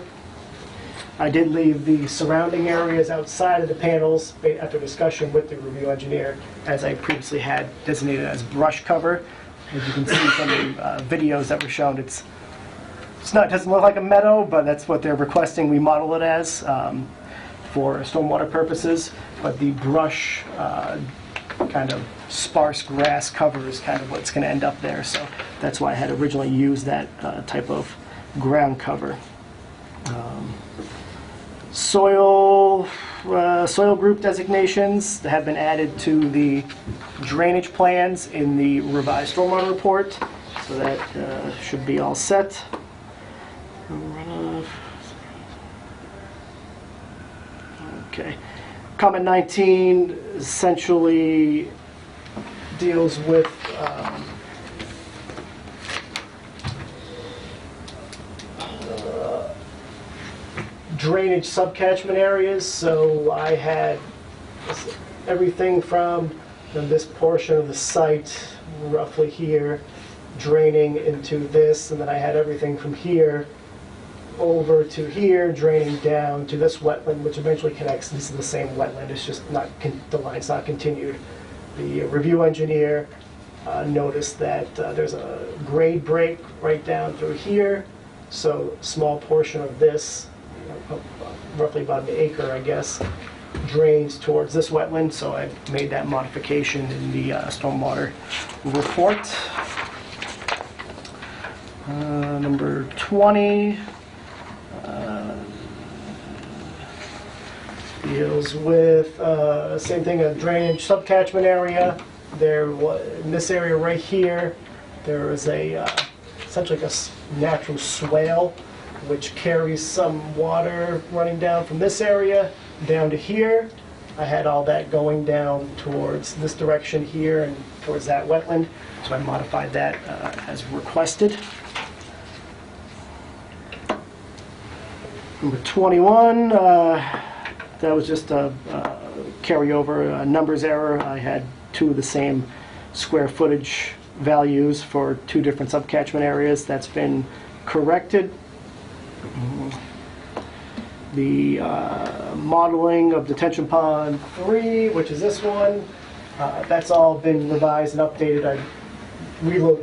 I did leave the surrounding areas outside of the panels after discussion with the review engineer, as I previously had designated as brush cover. As you can see from the videos that were shown, it doesn't look like a meadow, but that's what they're requesting we model it as for stormwater purposes. But the brush kind of sparse grass cover is kind of what's going to end up there. So that's why I had originally used that type of ground cover. Soil group designations have been added to the drainage plans in the revised stormwater report, so that should be all set. Okay. Comment 19 essentially deals with drainage subcatchment areas. So I had everything from this portion of the site, roughly here, draining into this, and then I had everything from here over to here, draining down to this wetland, which eventually connects. This is the same wetland, it's just not, the line's not continued. The review engineer noticed that there's a grade break right down through here, so a small portion of this, roughly about an acre, I guess, drains towards this wetland, so I made that modification in the stormwater report. Number 20 deals with same thing, a drainage subcatchment area. There, in this area right here, there is a essentially like a natural swale which carries some water running down from this area down to here. I had all that going down towards this direction here and towards that wetland, so I modified that as requested. Number 21, that was just a carryover, a numbers error. I had two of the same square footage values for two different subcatchment areas. That's been corrected. The modeling of detention pond 3, which is this one, that's all been revised and updated.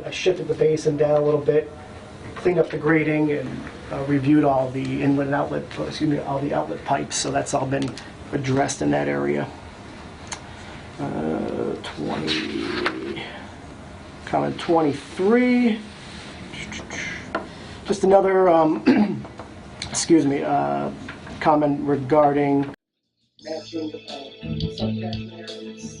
I shifted the basin down a little bit, cleaned up the grading, and reviewed all the inlet and outlet, all the outlet pipes, so that's all been addressed in that area. 20, comment 23, just another, excuse me, comment regarding matching subcatchment areas.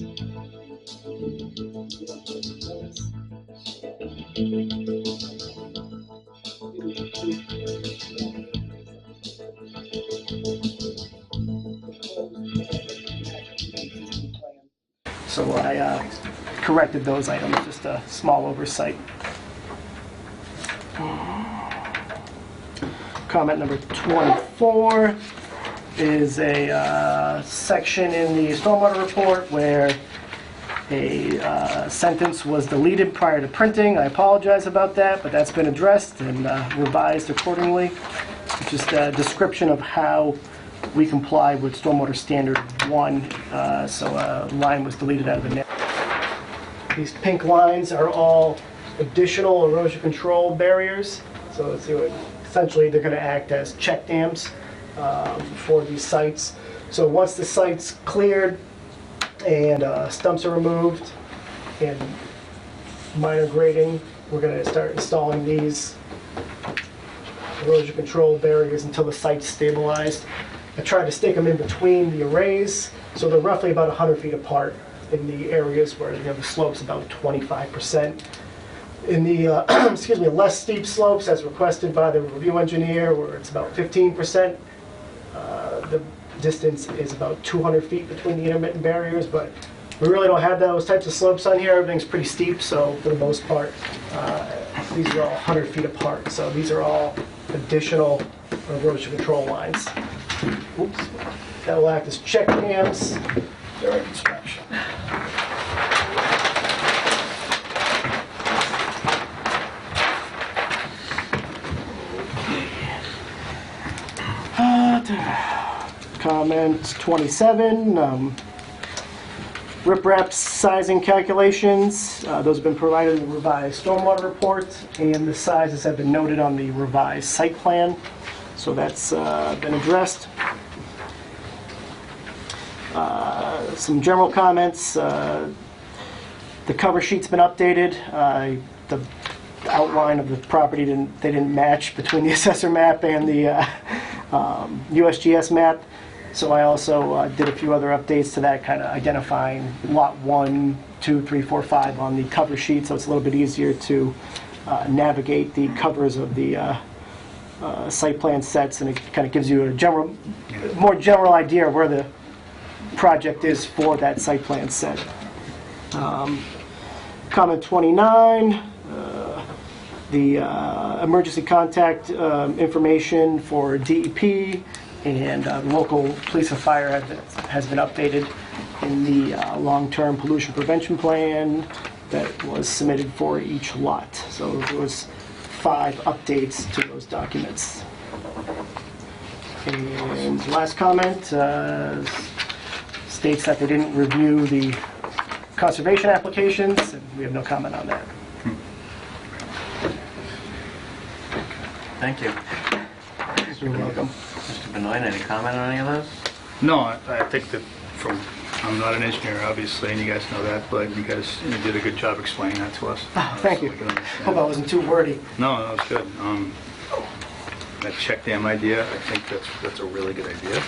So I corrected those items, just a small oversight. Comment number 24 is a section in the stormwater report where a sentence was deleted prior to printing. I apologize about that, but that's been addressed and revised accordingly. It's just a description of how we comply with Stormwater Standard 1, so a line was deleted out of the net. These pink lines are all additional erosion control barriers, so essentially they're going to act as check dams for these sites. So once the site's cleared and stumps are removed and minor grading, we're going to start installing these erosion control barriers until the site's stabilized. I tried to stick them in between the arrays, so they're roughly about 100 feet apart in the areas where the slope's about 25%. In the excuse me, less steep slopes, as requested by the review engineer, where it's about 15%, the distance is about 200 feet between the intermittent barriers, but we really don't have those types of slopes on here. Everything's pretty steep, so for the most part, these are all 100 feet apart. So these are all additional erosion control lines. Oops. That will act as check dams during inspection. Comment 27, riprap sizing calculations. Those have been provided in the revised stormwater report, and the sizes have been noted on the revised site plan. So that's been addressed. Some general comments. The cover sheet's been updated. The outline of the property didn't match between the assessor map and the USGS map. So I also did a few other updates to that, kind of identifying lot 1, 2, 3, 4, 5 on the cover sheet, so it's a little bit easier to navigate the covers of the site plan sets, and it kind of gives you a more general idea of where the project is for that site plan set. Comment 29, the emergency contact information for DEP and local police and fire has been updated in the long-term pollution prevention plan that was submitted for each lot. So there was 5 updates to those documents. And last comment states that they didn't review the conservation applications, and we have no comment on that. Thank you. You're welcome. Mr. Benoit, any comment on any of those? No, I think that I'm not an engineer, obviously, and you guys know that, but you guys did a good job explaining that to us. Thank So you. we can understand. Hope I wasn't too wordy. No, that was good. That check dam idea, I think that's a really good idea.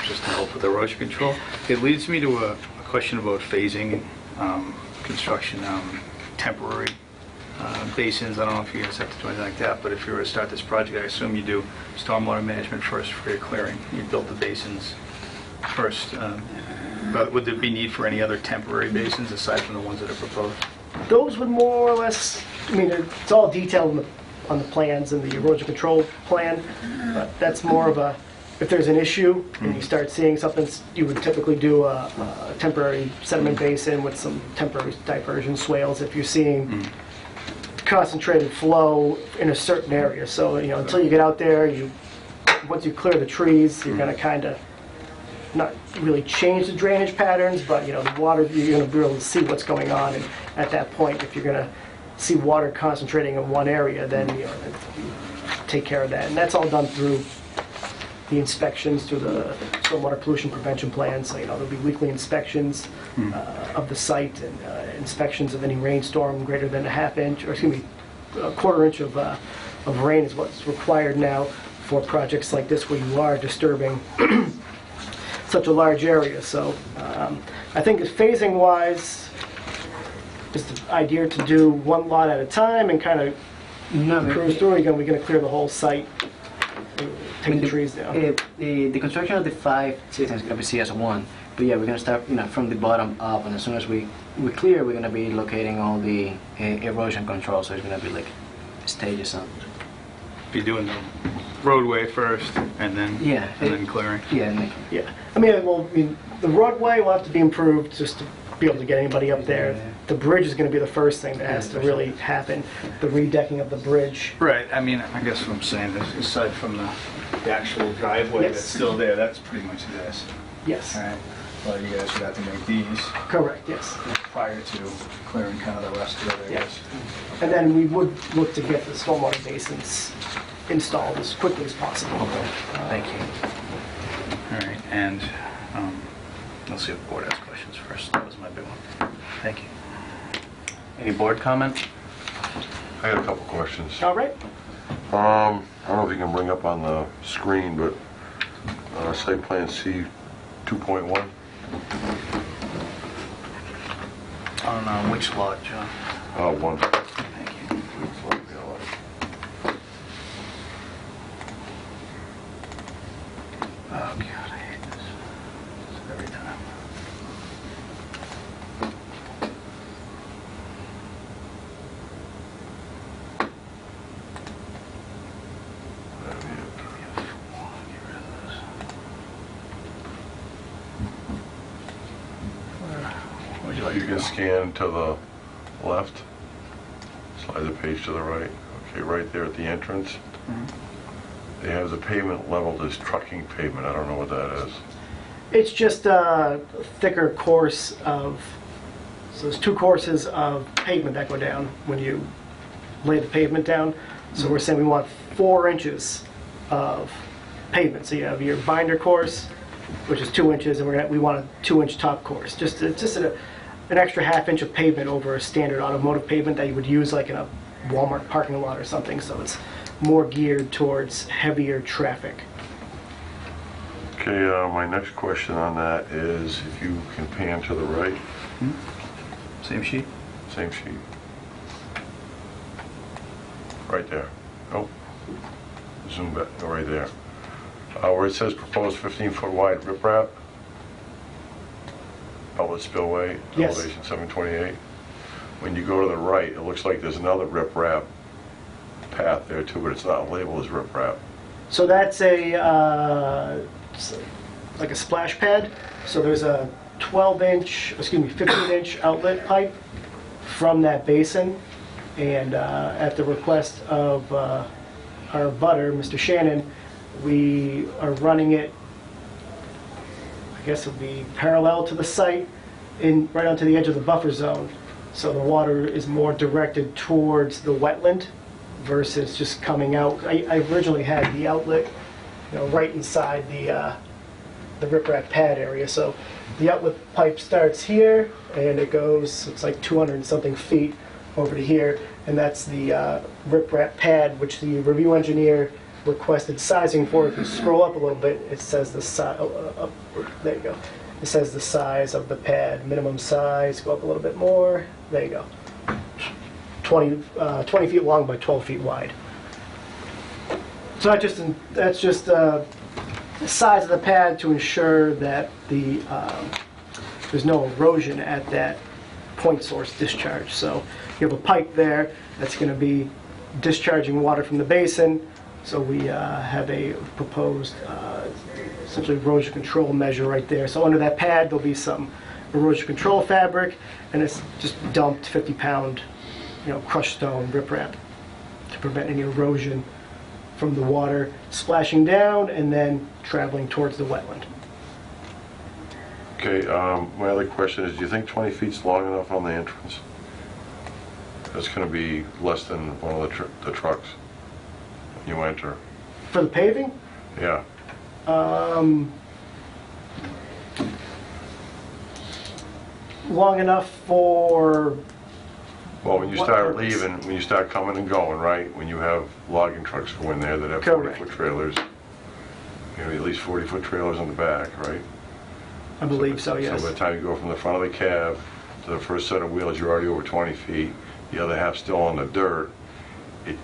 Just to help with erosion control. It leads me to a question about phasing construction, temporary basins. I don't know if you guys have to do anything like that, but if you were to start this project, I assume you do stormwater management first for your clearing. You build the basins first. But would there be need for any other temporary basins aside from the ones that are proposed? Those would more or less, I mean, it's all detailed on the plans and the erosion control plan, but that's more of a, if there's an issue and you start seeing something, you would typically do a temporary sediment basin with some temporary diversion swales if you're seeing concentrated flow in a certain area. So, you know, until you get out there, once you clear the trees, you're going to kind of not really change the drainage patterns, but, you know, the water, you're going to be able to see what's going on. And at that point, if you're going to see water concentrating in one area, then, you know, take care of that. And that's all done through the inspections, through the stormwater pollution prevention plan. So, you know, there'll be weekly inspections of the site, and inspections of any rainstorm greater than a quarter inch of rain is what's required now for projects like this where you are disturbing such a large area. So I think phasing wise, is the idea to do one lot at a time and kind of cruise through? We're going to clear the whole site, take the trees down. The construction of the 5 systems is going to be CS1, but yeah, we're going to start from the bottom up, and as soon as we clear, we're going to be locating all the erosion control, so it's going to be like stages on. Be doing the roadway first and then clearing. Yeah. Yeah. I mean, the roadway will have to be improved just to be able to get anybody up there. Yeah. The bridge is going to be the first thing that has to really happen, the redecking of the bridge. Right, I mean, I guess what I'm saying is, aside from the actual driveway Yes. that's still there, that's pretty much this. Yes. All right, well, you guys would have to make these Correct, yes. prior to clearing kind of the rest of it, I guess. And then we would look to get the stormwater basins installed as quickly as possible. Thank you. All right, and let's see if the board has questions first. That was my big one. Thank you. Any board comment? I got a couple questions. All right. I don't know if you can bring up on the screen, but site plan C 2.1. On which lot, John? 1. Thank you. God, I hate this. Every time. Would you like You to can go? scan to the left, slide the page to the right. Okay, right there at the entrance. They have the pavement leveled as trucking pavement. I don't know what that is. It's just a thicker course of, so there's 2 courses of pavement that go down when you lay the pavement down. So we're saying we want 4 inches of pavement. So you have your binder course, which is 2 inches, and we want a 2-inch top course. It's just an extra ½ inch of pavement over a standard automotive pavement that you would use like in a Walmart parking lot or something. So it's more geared towards heavier traffic. Okay, my next question on that is if you can pan to the right, Same sheet? same sheet. Right there. Oh, zoom back, oh, right there. Where it says proposed 15-foot wide riprap, outlet spillway, Yes. elevation 728. When you go to the right, it looks like there's another riprap path there too, but it's not labeled as riprap. So that's like a splash pad. So there's a 15-inch outlet pipe from that basin. And at the request of our butter, Mr. Shannon, we are running it, I guess it would be parallel to the site, right onto the edge of the buffer zone. So the water is more directed towards the wetland versus just coming out. I originally had the outlet, right inside the riprap pad area. So the outlet pipe starts here and it goes, it's like 200 and something feet over to here, and that's the riprap pad, which the review engineer requested sizing for. If you scroll up a little bit, it says the size. There you go. It says the size of the pad, minimum size. Go up a little bit more. There you go. 20 feet long by 12 feet wide. So that's just the size of the pad to ensure that there's no erosion at that point source discharge. So you have a pipe there that's going to be discharging water from the basin. So we have a proposed essentially erosion control measure right there. So under that pad there'll be some erosion control fabric, and it's just dumped 50-pound crushed stone riprap to prevent any erosion from the water splashing down and then traveling towards the wetland. Okay, my other question is, do you think 20 feet's long enough on the entrance? That's going to be less than one of the trucks when you enter. For the paving, Yeah. long enough for, Well, when you What start purpose? leaving, when you start coming and going, right? When you have logging trucks go in there that have Correct. 40-foot trailers, at least 40-foot trailers on the back, right? I believe so, yes. So by the time you go from the front of the cab to the first set of wheels, you're already over 20 feet. The other half's still on the dirt.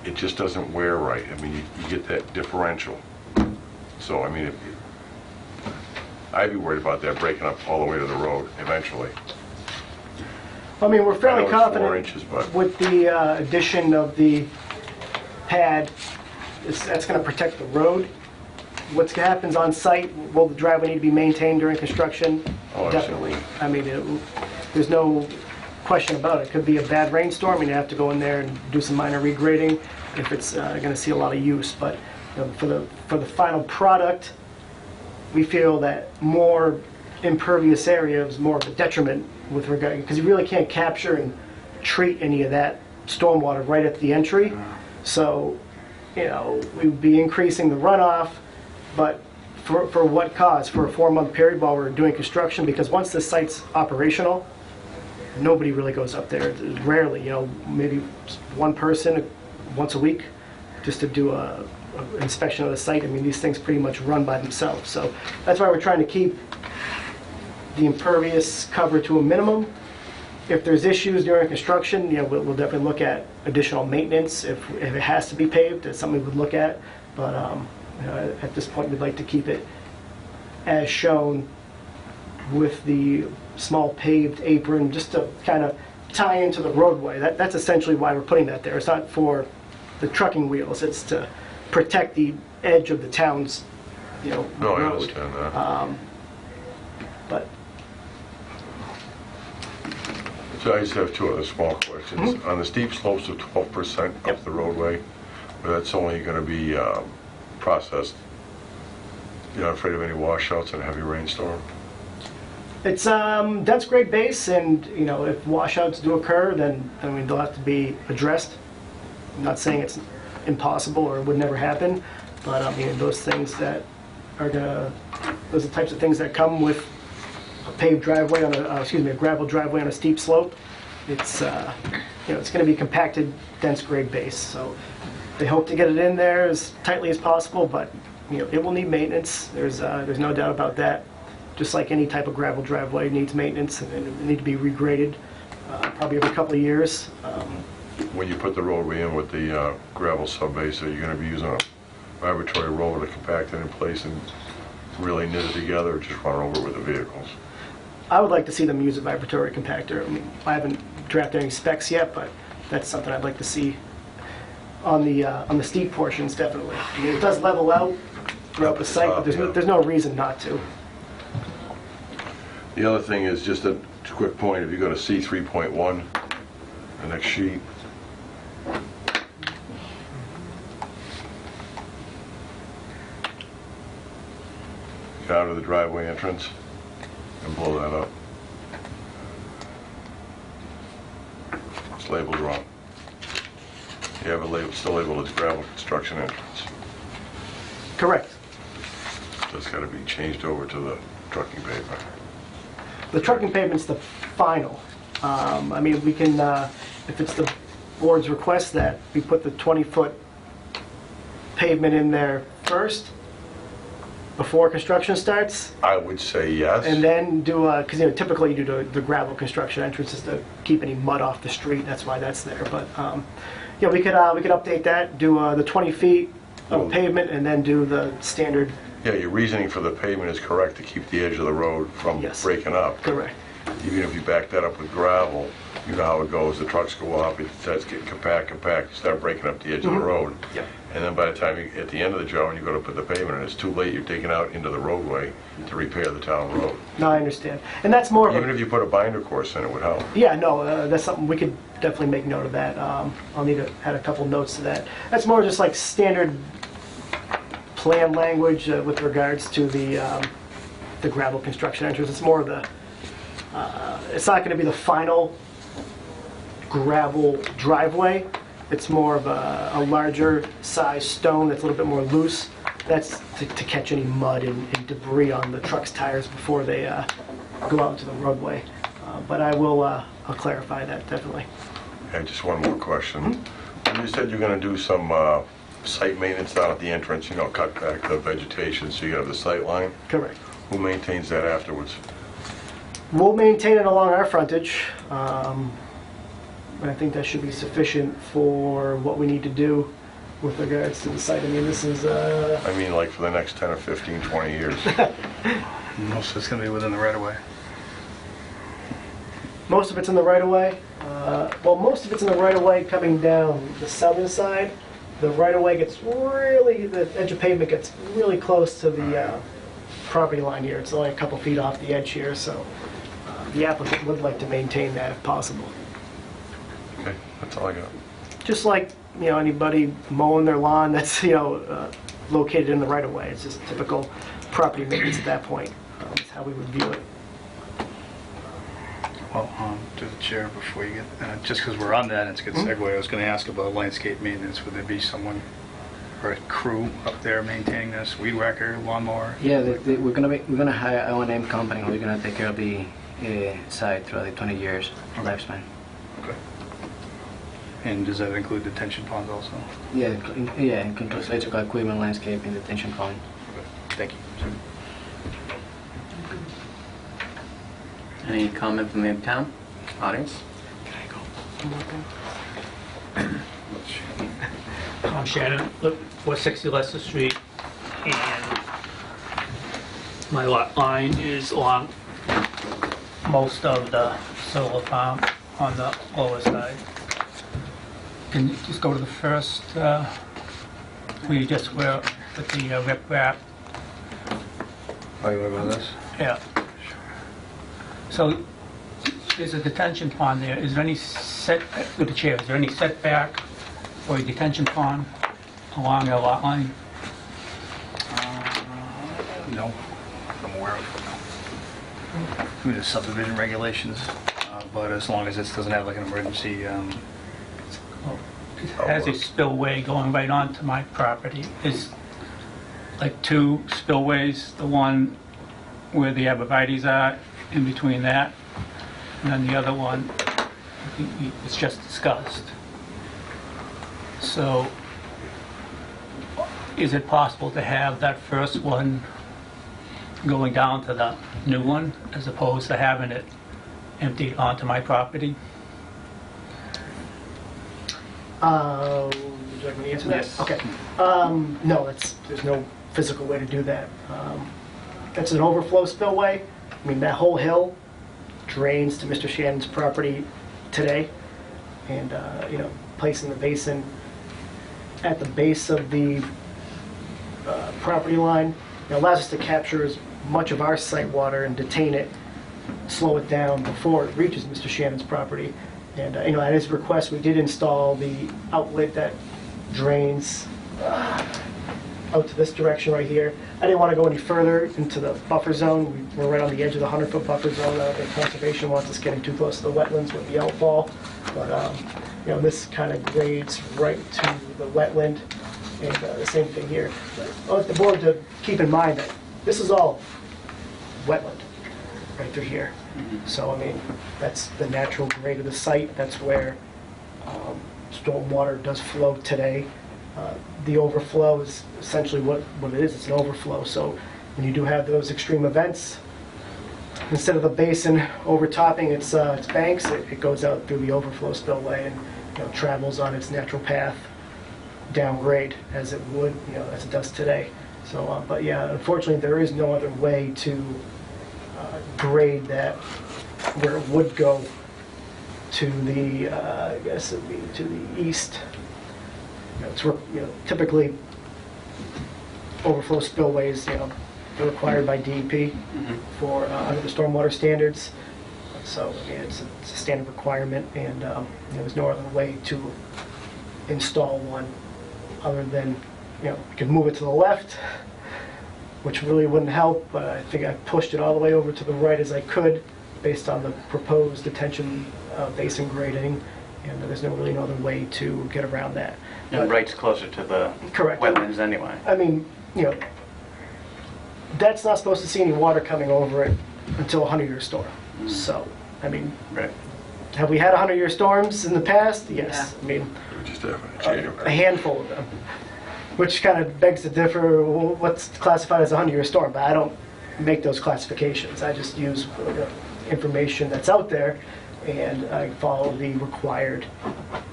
It just doesn't wear right. I mean, you get that differential. So, I mean, I'd be worried about that breaking up all the way to the road eventually. I mean, we're I fairly know it's 4 confident inches, but with the addition of the pad, that's going to protect the road. What happens on site, will the driveway need to be maintained during construction? Oh, Definitely. absolutely. I mean, there's no question about it. It could be a bad rainstorm, and you have to go in there and do some minor regrading if it's going to see a lot of use. But for the final product, we feel that more impervious area is more of a detriment with regard, because you really can't capture and treat any of that stormwater right at the entry. So, we would be increasing the runoff, but for what cause? For a 4-month period while we're doing construction? Because once the site's operational, nobody really goes up there. It's rarely, maybe one person once a week just to do a inspection of the site. I mean, these things pretty much run by themselves. So that's why we're trying to keep the impervious cover to a minimum. If there's issues during construction, we'll definitely look at additional maintenance. If it has to be paved, it's something we would look at. But at this point, we'd like to keep it as shown with the small paved apron, just to kind of tie into the roadway. That's essentially why we're putting that there. It's not for the trucking wheels, it's to protect the edge of the town's, No, I road. understand that. But So I just have two other small questions. On the steep slopes of 12% Yep. up the roadway, where that's only going to be processed, you're not afraid of any washouts in a heavy rainstorm? it's dense grade base, and if washouts do occur, then they'll have to be addressed. I'm not saying it's impossible or it would never happen, but those things that are those are the types of things that come with a paved driveway on a gravel driveway on a steep slope. It's it's going to be compacted, dense grade base. So they hope to get it in there as tightly as possible, but it will need maintenance. There's no doubt about that. Just like any type of gravel driveway needs maintenance, and it need to be regraded probably every couple of years. When you put the roadway in with the gravel subbase, are you going to be using a vibratory roller to compact it in place and really knit it together, or just run over it with the vehicles? I would like to see them use a vibratory compactor. I haven't drafted any specs yet, but that's something I'd like to see on the steep portions, definitely. It does level out throughout the site, but there's no reason not to. The other thing is just a quick point, if you go to C3.1, the next sheet. Get out of the driveway entrance and blow that up. It's labeled wrong. You have it labeled, still labeled as gravel construction entrance. Correct. That's got to be changed over to the trucking pavement. The trucking pavement's the final. We can, if it's the board's request that we put the 20-foot pavement in there first, before construction starts, I would say yes. and then do, because typically you do the gravel construction entrances to keep any mud off the street, that's why that's there. But, we could update that, do the 20 feet of pavement, and then do the standard. Yeah, your reasoning for the pavement is correct, to keep the edge of the road from Yes. breaking up. Correct. Even if you back that up with gravel, you know how it goes. The trucks go up, it starts getting compact, you start breaking up the edge of the road. Yep. And then by the time, at the end of the job, when you go to put the pavement in, it's too late. You're taking out into the roadway to repair the town road. No, I understand. And that's more of Even a, if you put a binder course in, it would help. yeah, no, that's something we could definitely make note of that. I'll need to add a couple notes to that. That's more just like standard plan language with regards to the gravel construction entrance. It's more of the, it's not going to be the final gravel driveway. It's more of a larger size stone that's a little bit more loose. That's to catch any mud and debris on the truck's tires before they go out into the roadway. But I'll clarify that definitely. Okay, just one more question. You said you're going to do some site maintenance down at the entrance, cut back the vegetation so you have the sight line. Correct. Who maintains that afterwards? We'll maintain it along our frontage. I think that should be sufficient for what we need to do with regards to the site. This is... I mean, like for the next 10 or 15, 20 years. Most of it's going to be within the right-of-way. Most of it's in the right-of-way. Most of it's in the right-of-way coming down the southern side. The right-of-way the edge of pavement gets really close to the property line here. It's only a couple feet off the edge here, so the applicant would like to maintain that if possible. Okay, that's all I got. Just like, anybody mowing their lawn that's, located in the right-of-way. It's just typical property maintenance at that point. That's how we would view it. Well, to the chair, before you get, just because we're on that, it's a good segue. I was going to ask about landscape maintenance. Would there be someone or a crew up there maintaining this? Weed whacker, lawnmower? Yeah, we're gonna hire our O&M company. We're gonna take care of the site throughout the 20 years lifespan. Okay. And does that include detention ponds also? Yeah, it includes electrical equipment, landscaping, detention pond. Okay. Thank you. Any comment from the town audience? Tom Shannon, 460 Leicester Street, and My lot line is along most of the solar farm on the lower side. Can you just go to the first, where you just were with the riprap? Oh, you want to this? Yeah. So there's a detention pond there. Is there any with the chair, is there any setback for a detention pond along your lot line? No, I'm aware of. I mean, there's subdivision regulations, but as long as it doesn't have like an emergency, It has a spillway going right onto my property. There's like two spillways, the one where the abrevieties are, in between that, and then the other one, it's just discussed. So, is it possible to have that first one going down to the new one, as opposed to having it emptied onto my property? Would you like me to answer that? Yes. Okay. No, there's no physical way to do that. That's an overflow spillway. I mean, that whole hill drains to Mr. Shannon's property today. And, placing the basin at the base of the property line allows us to capture as much of our site water and detain it, slow it down before it reaches Mr. Shannon's property. And, at his request, we did install the outlet that drains out to this direction right here. I didn't want to go any further into the buffer zone. We're right on the edge of the 100-foot buffer zone. I don't think conservation wants us getting too close to the wetlands with the outfall. But, this kind of grades right to the wetland. And the same thing here. I want the board to keep in mind that this is all wetland right through here. So, I mean, that's the natural grade of the site. That's where stormwater does flow today. The overflow is essentially what it is. It's an overflow. So when you do have those extreme events, instead of the basin overtopping its banks, it goes out through the overflow spillway and travels on its natural path downgrade as it would, as it does today. So, but yeah, unfortunately, there is no other way to grade that where it would go to the, I guess it'd be to the east. It's typically overflow spillways, they're required by DEP for under the stormwater standards. So it's a standard requirement, and there's no other way to install one other than you could move it to the left, which really wouldn't help, but I think I pushed it all the way over to the right as I could based on the proposed detention basin grading, and there's really no other way to get around that. And right's closer to the Correct. wetlands anyway. I mean, that's not supposed to see any water coming over it until a 100-year storm. So, I mean, Right. have we had 100-year storms in the past? Yes. I mean, We just have in a January. handful of them, which kind of begs to differ what's classified as a 100-year storm, but I don't make those classifications. I just use information that's out there, and I follow the required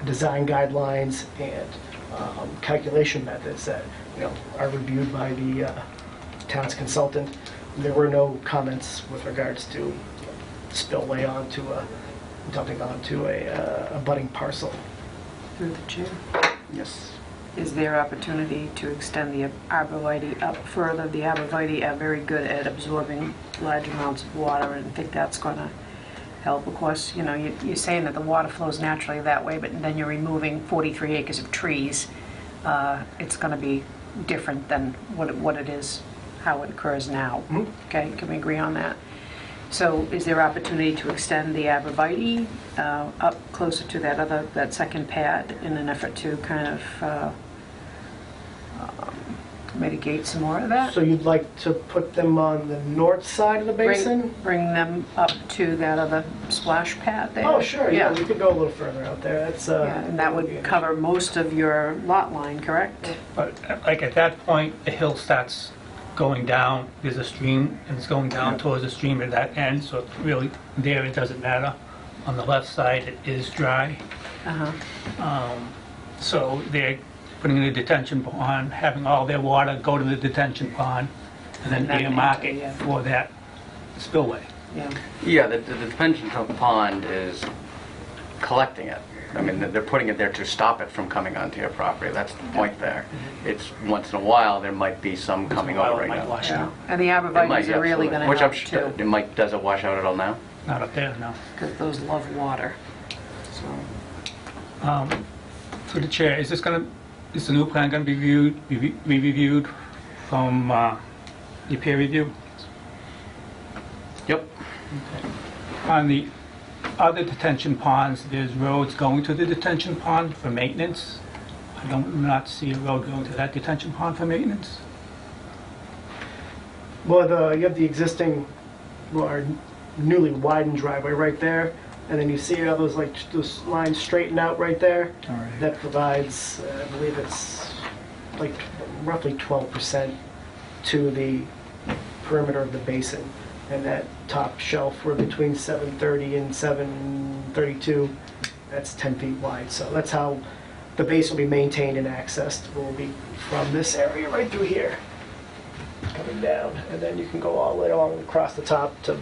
design guidelines and calculation methods that are reviewed by the town's consultant. There were no comments with regards to spillway onto dumping onto a budding parcel. Through the chair. Yes. Is there opportunity to extend the arborvitae up further? The arborvitae are very good at absorbing large amounts of water, and I think that's going to help. Of course, you're saying that the water flows naturally that way, but then you're removing 43 acres of trees. It's going to be different than what it is, how it occurs now. Okay, can we agree on that? So is there opportunity to extend the arborvitae up closer to that second pad in an effort to kind of mitigate some more of that? So you'd like to put them on the north side of the basin? Bring them up to that other splash pad there? Oh, sure, yeah, we could go a little further out there. That's Yeah, and that would cover most of your lot line, correct? But like at that point, the hill starts going down, there's a stream, and it's going down towards the stream at that end, so really there it doesn't matter. On the left side, it is dry. So they're putting in a detention pond, having all their water go to the detention pond, and then That earmark enter, it yeah. for that spillway. Yeah. Yeah, the detention pond is collecting it. I mean, they're putting it there to stop it from coming onto your property. That's the point there. It's, once in a while, there might be some coming Well, over it right might now. wash Yeah. out. And the It might, arborvitae's yeah, are really absolutely. gonna Which I'm help sure, too, it might, does it wash out at all now? Not up there, no. because those love water, so. Through the chair, is the new plan gonna be reviewed from the peer review? Yep. On the other detention ponds, there's roads going to the detention pond for maintenance. I don't not see a road going to that detention pond for maintenance. Well, you have the existing, well, our newly widened driveway right there, and then you see how those lines straighten out right there? All right. That provides, I believe it's like roughly 12% to the perimeter of the basin. And that top shelf, we're between 730 and 732, that's 10 feet wide. So that's how the base will be maintained and accessed, will be from this area right through here, coming down. And then you can go all the way along across the top to,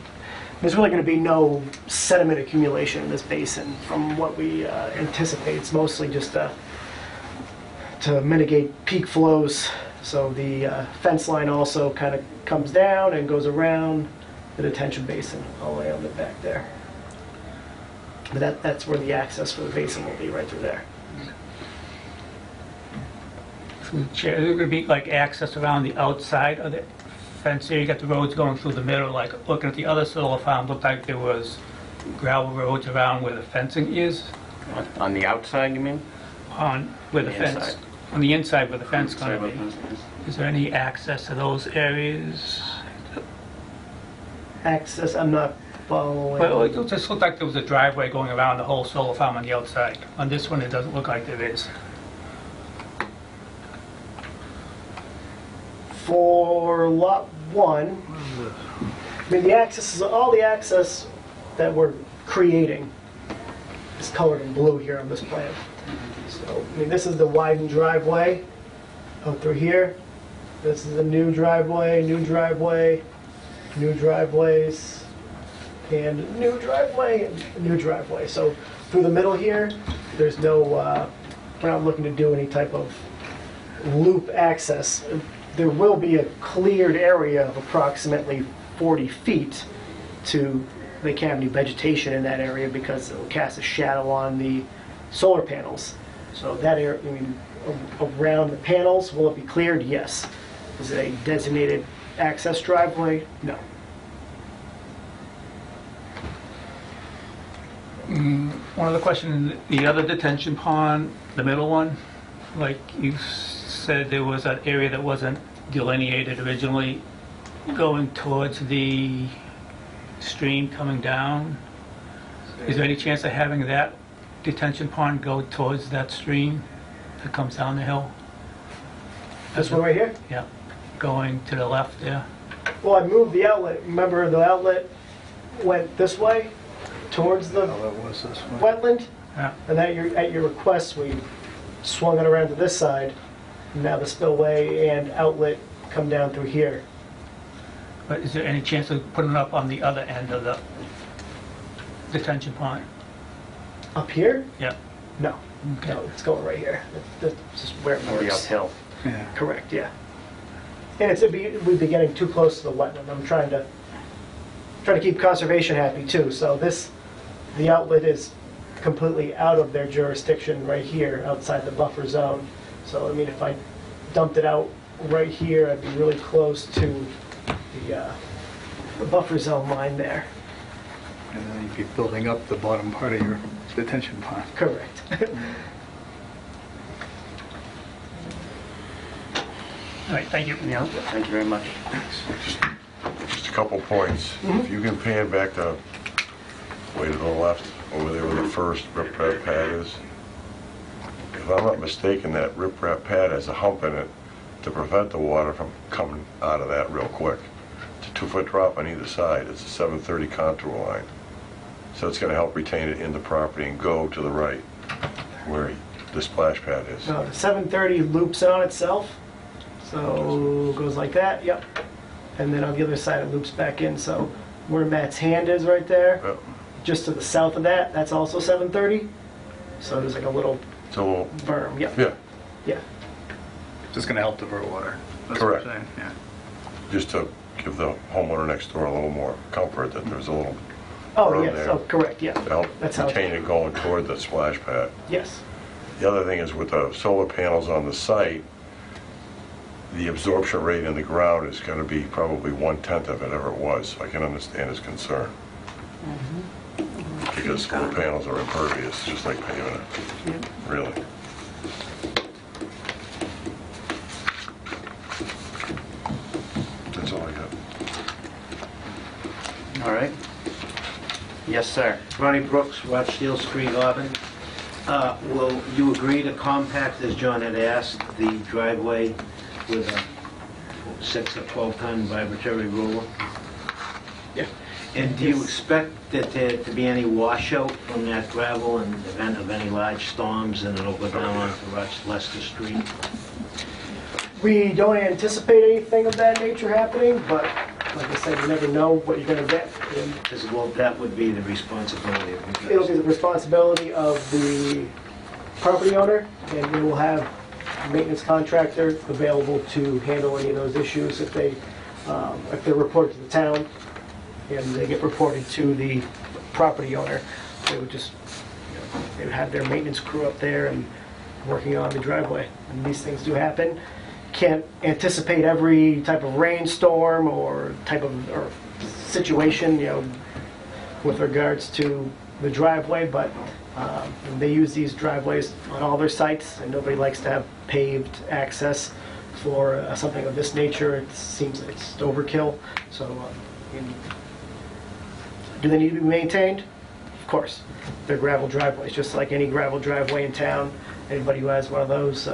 there's really going to be no sediment accumulation in this basin from what we anticipate. It's mostly just to mitigate peak flows. So the fence line also kind of comes down and goes around the detention basin all the way on the back there. But that's where the access for the basin will be, right through there. Through the chair, is there gonna be like access around the outside of the fence here? You got the roads going through the middle, like looking at the other solar farm, looked like there was gravel roads around where the fencing is, On the outside, you mean? on where the The fence, inside. on the inside where the fence Sorry gonna about be. this. Is there any access to those areas? Access, I'm not following. Well, it just looked like there was a driveway going around the whole solar farm on the outside. On this one, it doesn't look like there is. For lot one, I mean, the access is, all the access that we're creating is colored in blue here on this plan. So, I mean, this is the widened driveway out through here. This is the new driveway, new driveways, and new driveway, and new driveway. So through the middle here, there's no, we're not looking to do any type of loop access. There will be a cleared area of approximately 40 feet to, they can't have any vegetation in that area because it'll cast a shadow on the solar panels. So that area, I mean, around the panels, will it be cleared? Yes. Is it a designated access driveway? No. One other question, the other detention pond, the middle one, like you said, there was an area that wasn't delineated originally going towards the stream coming down. Is there any chance of having that detention pond go towards that stream that comes down the hill? This one right here? Yeah, going to the left there. Well, I moved the outlet. Remember, the outlet went this way towards the wetland? Yeah. And at your request, we swung it around to this side. Now the spillway and outlet come down through here. But is there any chance of putting it up on the other end of the detention pond? Up here? Yeah. No. Okay. No, it's going right here. That's just where it Or the works. uphill? Correct, yeah. And we'd be getting too close to the wetland. I'm trying to keep conservation happy too. So the outlet is completely out of their jurisdiction right here, outside the buffer zone. So, I mean, if I dumped it out right here, I'd be really close to the buffer zone line there. And then you'd be building up the bottom part of your detention pond. Correct. All right, thank you. Yeah, thank you very much. Just a couple points. If you can pan back the way to the left, over there where the first riprap pad is. If I'm not mistaken, that riprap pad has a hump in it to prevent the water from coming out of that real quick. It's a 2-foot drop on either side. It's a 730 contour line. So it's going to help retain it in the property and go to the right where the splash pad is. The 730 loops on itself. So goes like that, yep. and then on the other side it loops back in. So where Matt's hand is right there, Yep. just to the south of that, that's also 730. So there's like a little So, berm. Yep. yeah, Yeah. Just going to help divert water. That's what Correct. I'm saying, yeah. just to give the homeowner next door a little more comfort that there's a little Oh berm yes. there Oh correct. Yeah. to help That's how. contain it going toward the splash pad. Yes. The other thing is with the solar panels on the site, the absorption rate in the ground is going to be probably 1/10 of it ever it was. So I can understand his concern. Because solar panels are impervious, just like paving it. Really. That's all I got. All right. Yes, sir. Ronnie Brooks, Rochdale Street, Auburn. Will you agree to compact, as John had asked, the driveway with a 6 or 12-ton vibratory roller? Yeah. And do you expect that there to be any washout from that gravel in the event of any large storms and it'll go down onto Leicester Street? We don't anticipate anything of that nature happening, but like I said, you never know what you're going to get. And Because, well, that would be the responsibility of you it'll be guys. the responsibility of the property owner, and we will have a maintenance contractor available to handle any of those issues if they're reported to the town and they get reported to the property owner. They would just, they would have their maintenance crew up there and working on the driveway. And these things do happen. Can't anticipate every type of rainstorm or type of or situation, with regards to the driveway, but they use these driveways on all their sites, and nobody likes to have paved access for something of this nature. It seems like it's overkill. So, do they need to be maintained? Of course. They're gravel driveways, just like any gravel driveway in town. Anybody who has one of those, you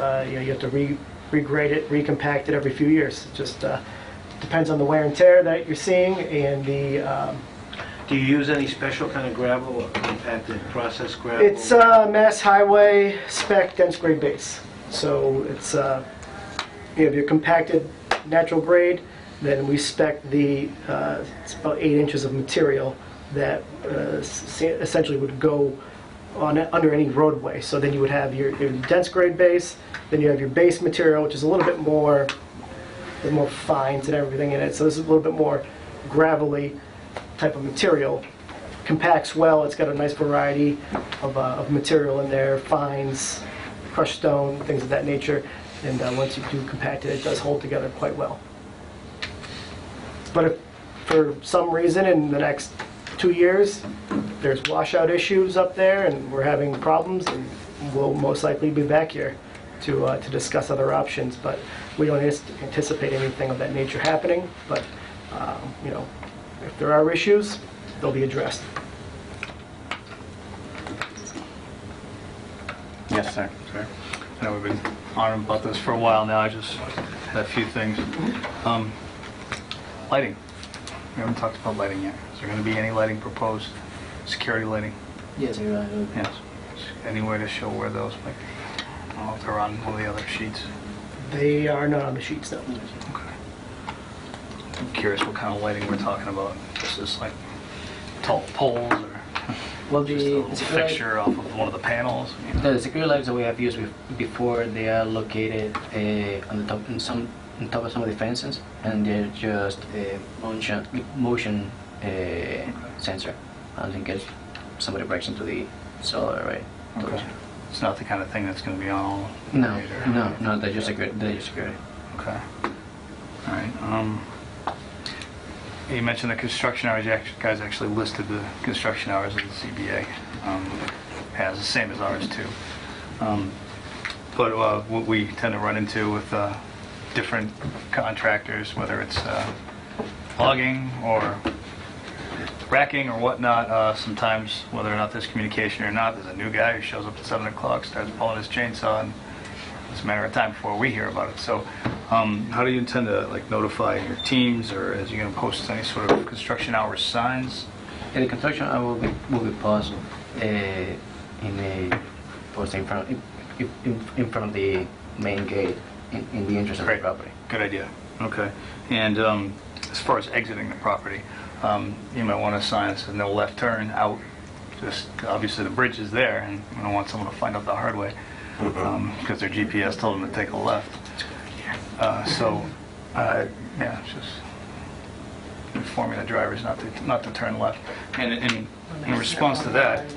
have to regrade it, recompact it every few years. It just depends on the wear and tear that you're seeing and the. Do you use any special kind of gravel or compacted process gravel? It's Mass Highway spec dense grade base. So it's you have your compacted natural grade, then we spec the it's about 8 inches of material that essentially would go on under any roadway. So then you would have your dense grade base, then you have your base material, which is a little bit more fines and everything in it. So this is a little bit more gravelly type of material. Compacts well. It's got a nice variety of material in there, fines, crushed stone, things of that nature. And once you do compact it, it does hold together quite well. But if for some reason in the next 2 years there's washout issues up there and we're having problems, and we'll most likely be back here to discuss other options. But we don't anticipate anything of that nature happening. But if there are issues, they'll be addressed. Yes, sir. Sure. I know we've been on about this for a while now. I just had a few things. Lighting. We haven't talked about lighting yet. Is there going to be any lighting proposed? Security lighting? Yes, you're right. Yes. Anywhere to show where those might be? I don't know if they're on one of the other sheets. They are not on the sheets, though. Okay. I'm curious what kind of lighting we're talking about. Is this like tall poles or Well, just a the little security fixture off of one of the panels? the security lights that we have used before, they are located on the top, on top of some of the fences, and they're just a motion sensor, in case somebody breaks into the solar array. Okay. It's not the kind of thing that's going to be on all No, night or- no, they're just security. They're just security. Okay. All right. You mentioned the construction hours. You guys actually listed the construction hours of the CBA. Has the same as ours too. But what we tend to run into with different contractors, whether it's logging or racking or whatnot, sometimes whether or not there's communication or not, there's a new guy who shows up at 7 o'clock, starts pulling his chainsaw, and it's a matter of time before we hear about it. So how do you intend to notify your teams, or is you going to post any sort of construction hours signs? And the construction will be paused in a post in front of the main gate in the entrance of the Great. property. Good idea. Okay. And as far as exiting the property, you might want a sign that says no left turn out. Just, obviously the bridge is there, and I don't want someone to find out the hard way, because their GPS told them to take a left. Yeah, it's just informing the drivers not to turn left. And in response to that,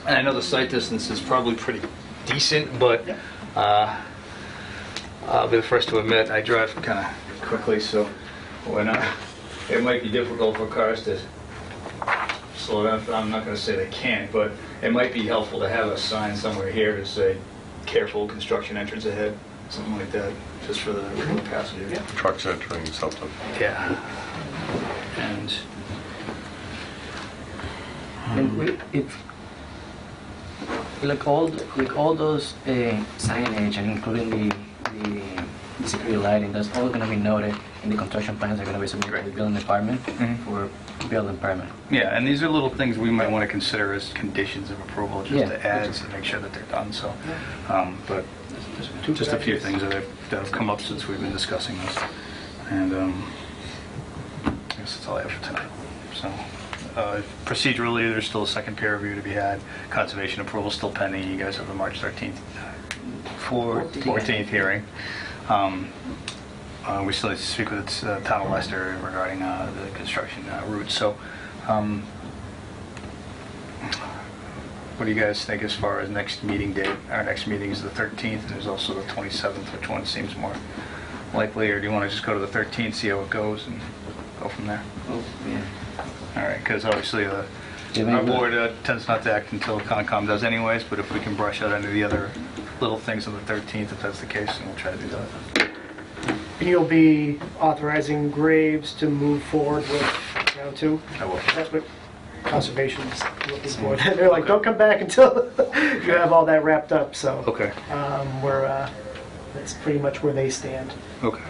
and I know the sight distance is probably pretty decent, but I'll be the first to admit I drive kind of quickly, so it might be difficult for cars to slow down. I'm not going to say they can't, but it might be helpful to have a sign somewhere here to say, careful, construction entrance ahead, something like that, just for the passenger. Trucks entering, something. Yeah. And Like all those signage and including the security lighting, that's all going to be noted in the construction plans that are going to be submitted to the building department for building permit. yeah, and these are little things we might want to consider as conditions of approval, just to add to make sure that they're done. So, but just a few things that have come up since we've been discussing this, and I guess that's all I have for tonight. So. Procedurally, there's still a second peer review to be had. Conservation approval still pending. You guys have the March 13th, 14th hearing. We still need to speak with the town of Leicester regarding the construction route. So, what do you guys think as far as next meeting date? Our next meeting is the 13th, and there's also the 27th. Which one seems more likely, or do you want to just go to the 13th, see how it goes, and go from there? Oh, yeah. All right, because obviously our board tends not to act until Concom does anyways, but if we can brush out any of the other little things on the 13th, if that's the case, then we'll try to do that. And you'll be authorizing Graves to move forward with round 2? I will. That's what conservation's looking for. They're like, don't come back until you have all that wrapped up, so. Okay. That's pretty much where they stand. Okay.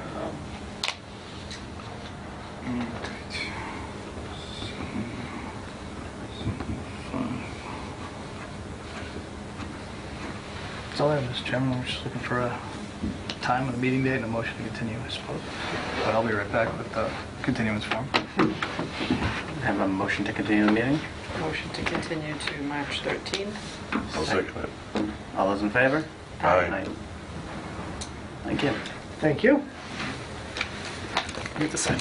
That's all I have, Mr. Chairman. We're just looking for a time and a meeting date and a motion to continue, I suppose. But I'll be right back with the continuance form. Have a motion to continue the meeting? Motion to continue to March 13th. I'll second it. All those in favor? Aye. Thank you. Thank you. Need to sign.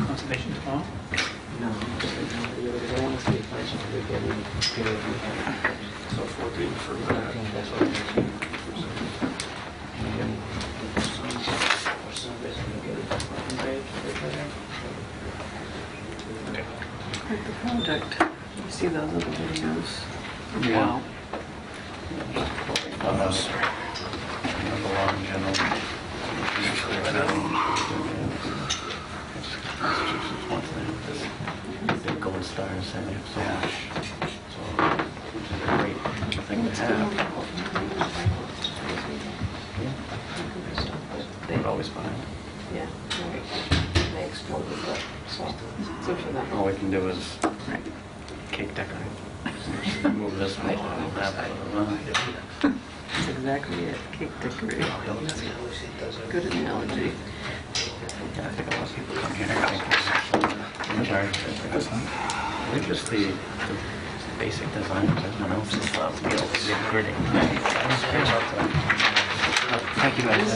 Conservation tomorrow? Like the project. You see those other videos? Yeah. Wow. The gold stars and so much. So, which is a great thing to have. They've always been. Yeah. They exploded that, so good for them. All we can do is cake decorate. Move this way, move that way. That's exactly it. Cake decorating. Good analogy. Yeah, I think a lot of people come here to think they're just the basic design. Everyone else is real gritty. Thank you guys.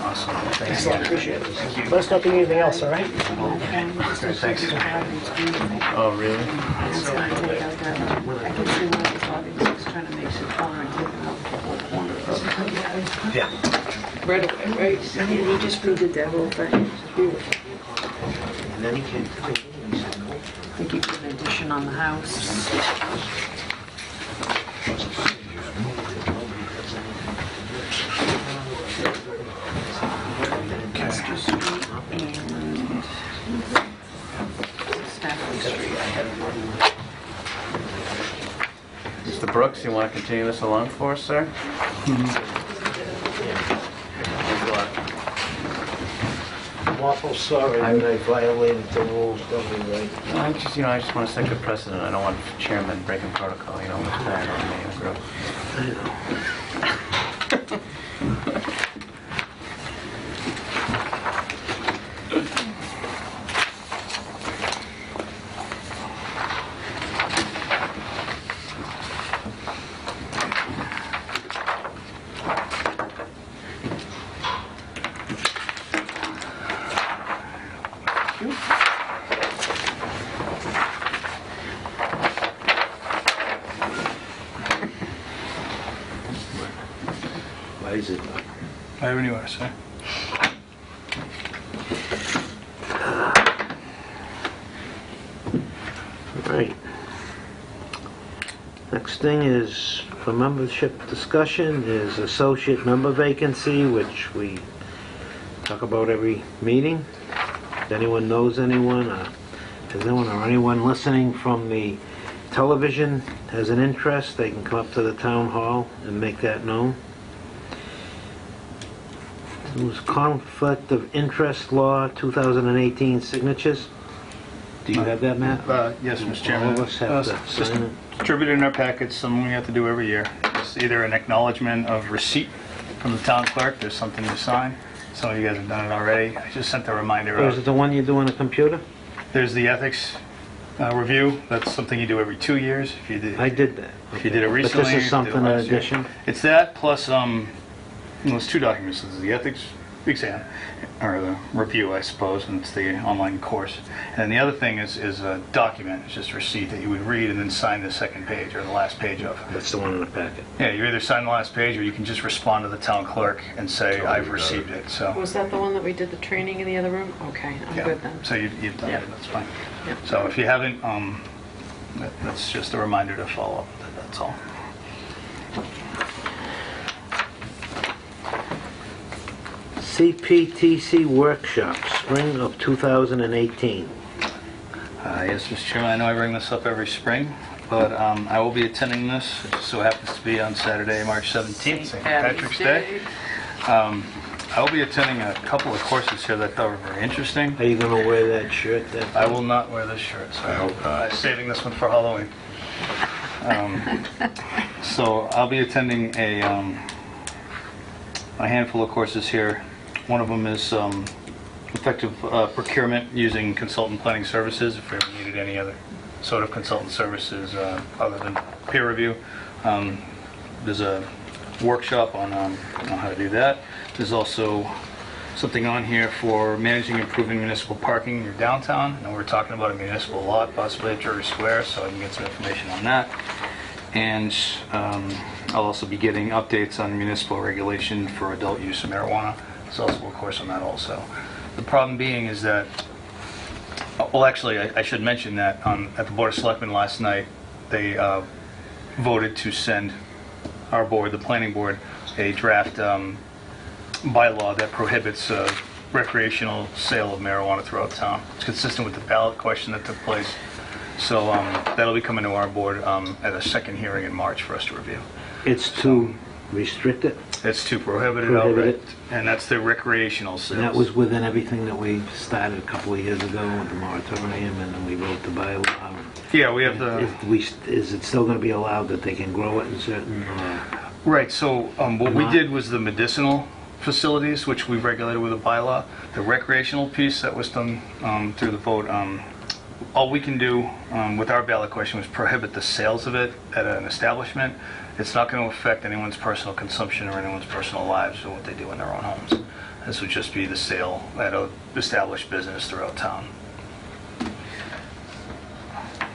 Awesome. Excellent, appreciate it. Let us know if you need anything else, all right? Thanks. Oh, really? It's gonna take out that, I can see what the audience is trying to make some color and take out the whole corner. Yeah. Right away, right? And he just redid that whole thing. It's beautiful. And then he can... I think he put an addition on the house. Chester Street and Stafford Street. Mr. Brooks, you want to continue this along for us, sir? Thanks a lot. I'm awful sorry that I violated the rules, don't be right. I just want to set good precedent. I don't want chairman breaking protocol, look bad on me in a group. I know. Why is it? Whatever you want to say. Right. Next thing is, for membership discussion, is associate member vacancy, which we talk about every meeting. If anyone knows anyone, anyone listening from the television has an interest, they can come up to the town hall and make that known. It was Conflict of Interest Law 2018 signatures. Do you have that, Matt? Yes, Mr. Chairman. All of us have to Just sign it. distributed in our packets, something we have to do every year. It's either an acknowledgement of receipt from the town clerk, there's something to sign. Some of you guys have done it already. I just sent a reminder Or is it out. the one you do on the computer? There's the ethics review. That's something you do every 2 years. If you did, I did that. if you did it recently. But this is you did it something in last year. addition? It's that plus, there's two documents. There's the ethics exam, or the review, I suppose, and it's the online course. And then the other thing is a document. It's just a receipt that you would read and then sign the second page or the last page of. That's the one in the packet. Yeah, you either sign the last page or you can just respond to the town clerk and say, I've received it, so. Was that the one that we did the training in the other room? Okay, I'm Yeah. good then. So you've done Yeah. it, that's fine. Yeah. So if you haven't, that's just a reminder to follow up with it, that's all. CPTC workshop, spring of 2018. Yes, Mr. Chairman, I know I bring this up every spring, but I will be attending this. It just so happens to be on Saturday, March 17th, St. Patrick's Day. I will be attending a couple of courses here that I thought were very interesting. Are you going to wear that shirt that I will not wear this shirt, so I hope not. I'm saving this one for Halloween. So I'll be attending a handful of courses here. One of them is effective procurement using consultant planning services, if you ever needed any other sort of consultant services other than peer review. There's a workshop on how to do that. There's also something on here for managing and improving municipal parking in your downtown. And we're talking about a municipal lot, possibly at Drury Square, so I can get some information on that. And I'll also be getting updates on municipal regulation for adult use of marijuana. There's also a course on that also. The problem being is that, well, actually, I should mention that at the Board of Selectmen last night, they voted to send our board, the planning board, a draft bylaw that prohibits recreational sale of marijuana throughout town. It's consistent with the ballot question that took place. So that'll be coming to our board at a second hearing in March for us to review. it's to restrict it? It's to prohibit it Prohibit outright. it. And that's the recreational sales. And that was within everything that we started a couple of years ago with the moratorium, and then we wrote the bylaw. Yeah, we have the... Is it still going to be allowed that they can grow it in certain... Right, so what we did was the medicinal facilities, which we regulated with a bylaw. The recreational piece that was done through the vote, all we can do with our ballot question was prohibit the sales of it at an establishment. It's not going to affect anyone's personal consumption or anyone's personal lives or what they do in their own homes. This would just be the sale at an established business throughout town,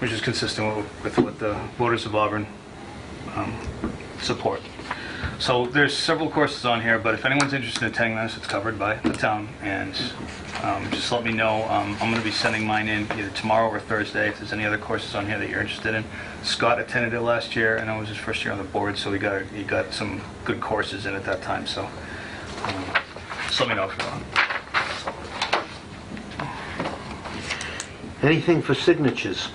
which is consistent with what the voters of Auburn support. So there's several courses on here, but if anyone's interested in attending this, it's covered by the town, and just let me know. I'm going to be sending mine in either tomorrow or Thursday if there's any other courses on here that you're interested in. Scott attended it last year, and it was his first year on the board, so he got some good courses in at that time, so just let me know if you want. Anything for signatures?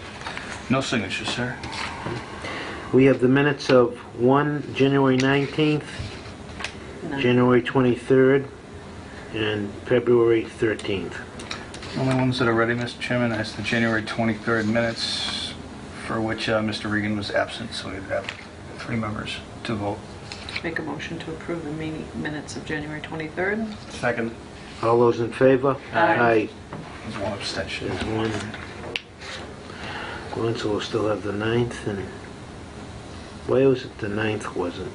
No signatures, sir. We have the minutes of 1 January 19th, No. January 23rd, and February 13th. Only ones that are ready, Mr. Chairman, is the January 23rd minutes, for which Mr. Regan was absent, so we'd have 3 members to vote. Make a motion to approve the minutes of January 23rd. Second. All those in favor? Aye. There's 1 abstention. There's one. So we'll still have the 9th, and why was it the 9th wasn't?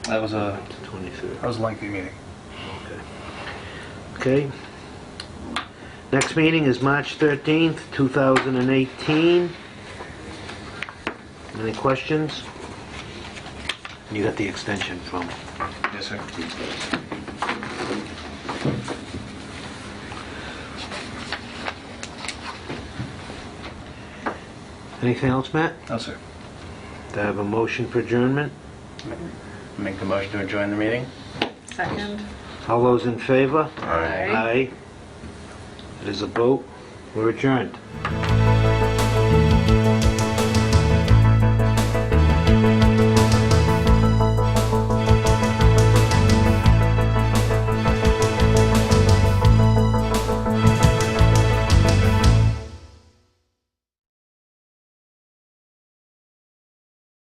That was a The 23rd. lengthy meeting. Okay. Next meeting is March 13th, 2018. Any questions? You got the extension from... Yes, sir. Anything else, Matt? No, sir. Do I have a motion for adjournment? Make the motion to adjourn the meeting? Second. All those in favor? Aye. Aye. It is a vote. We're adjourned.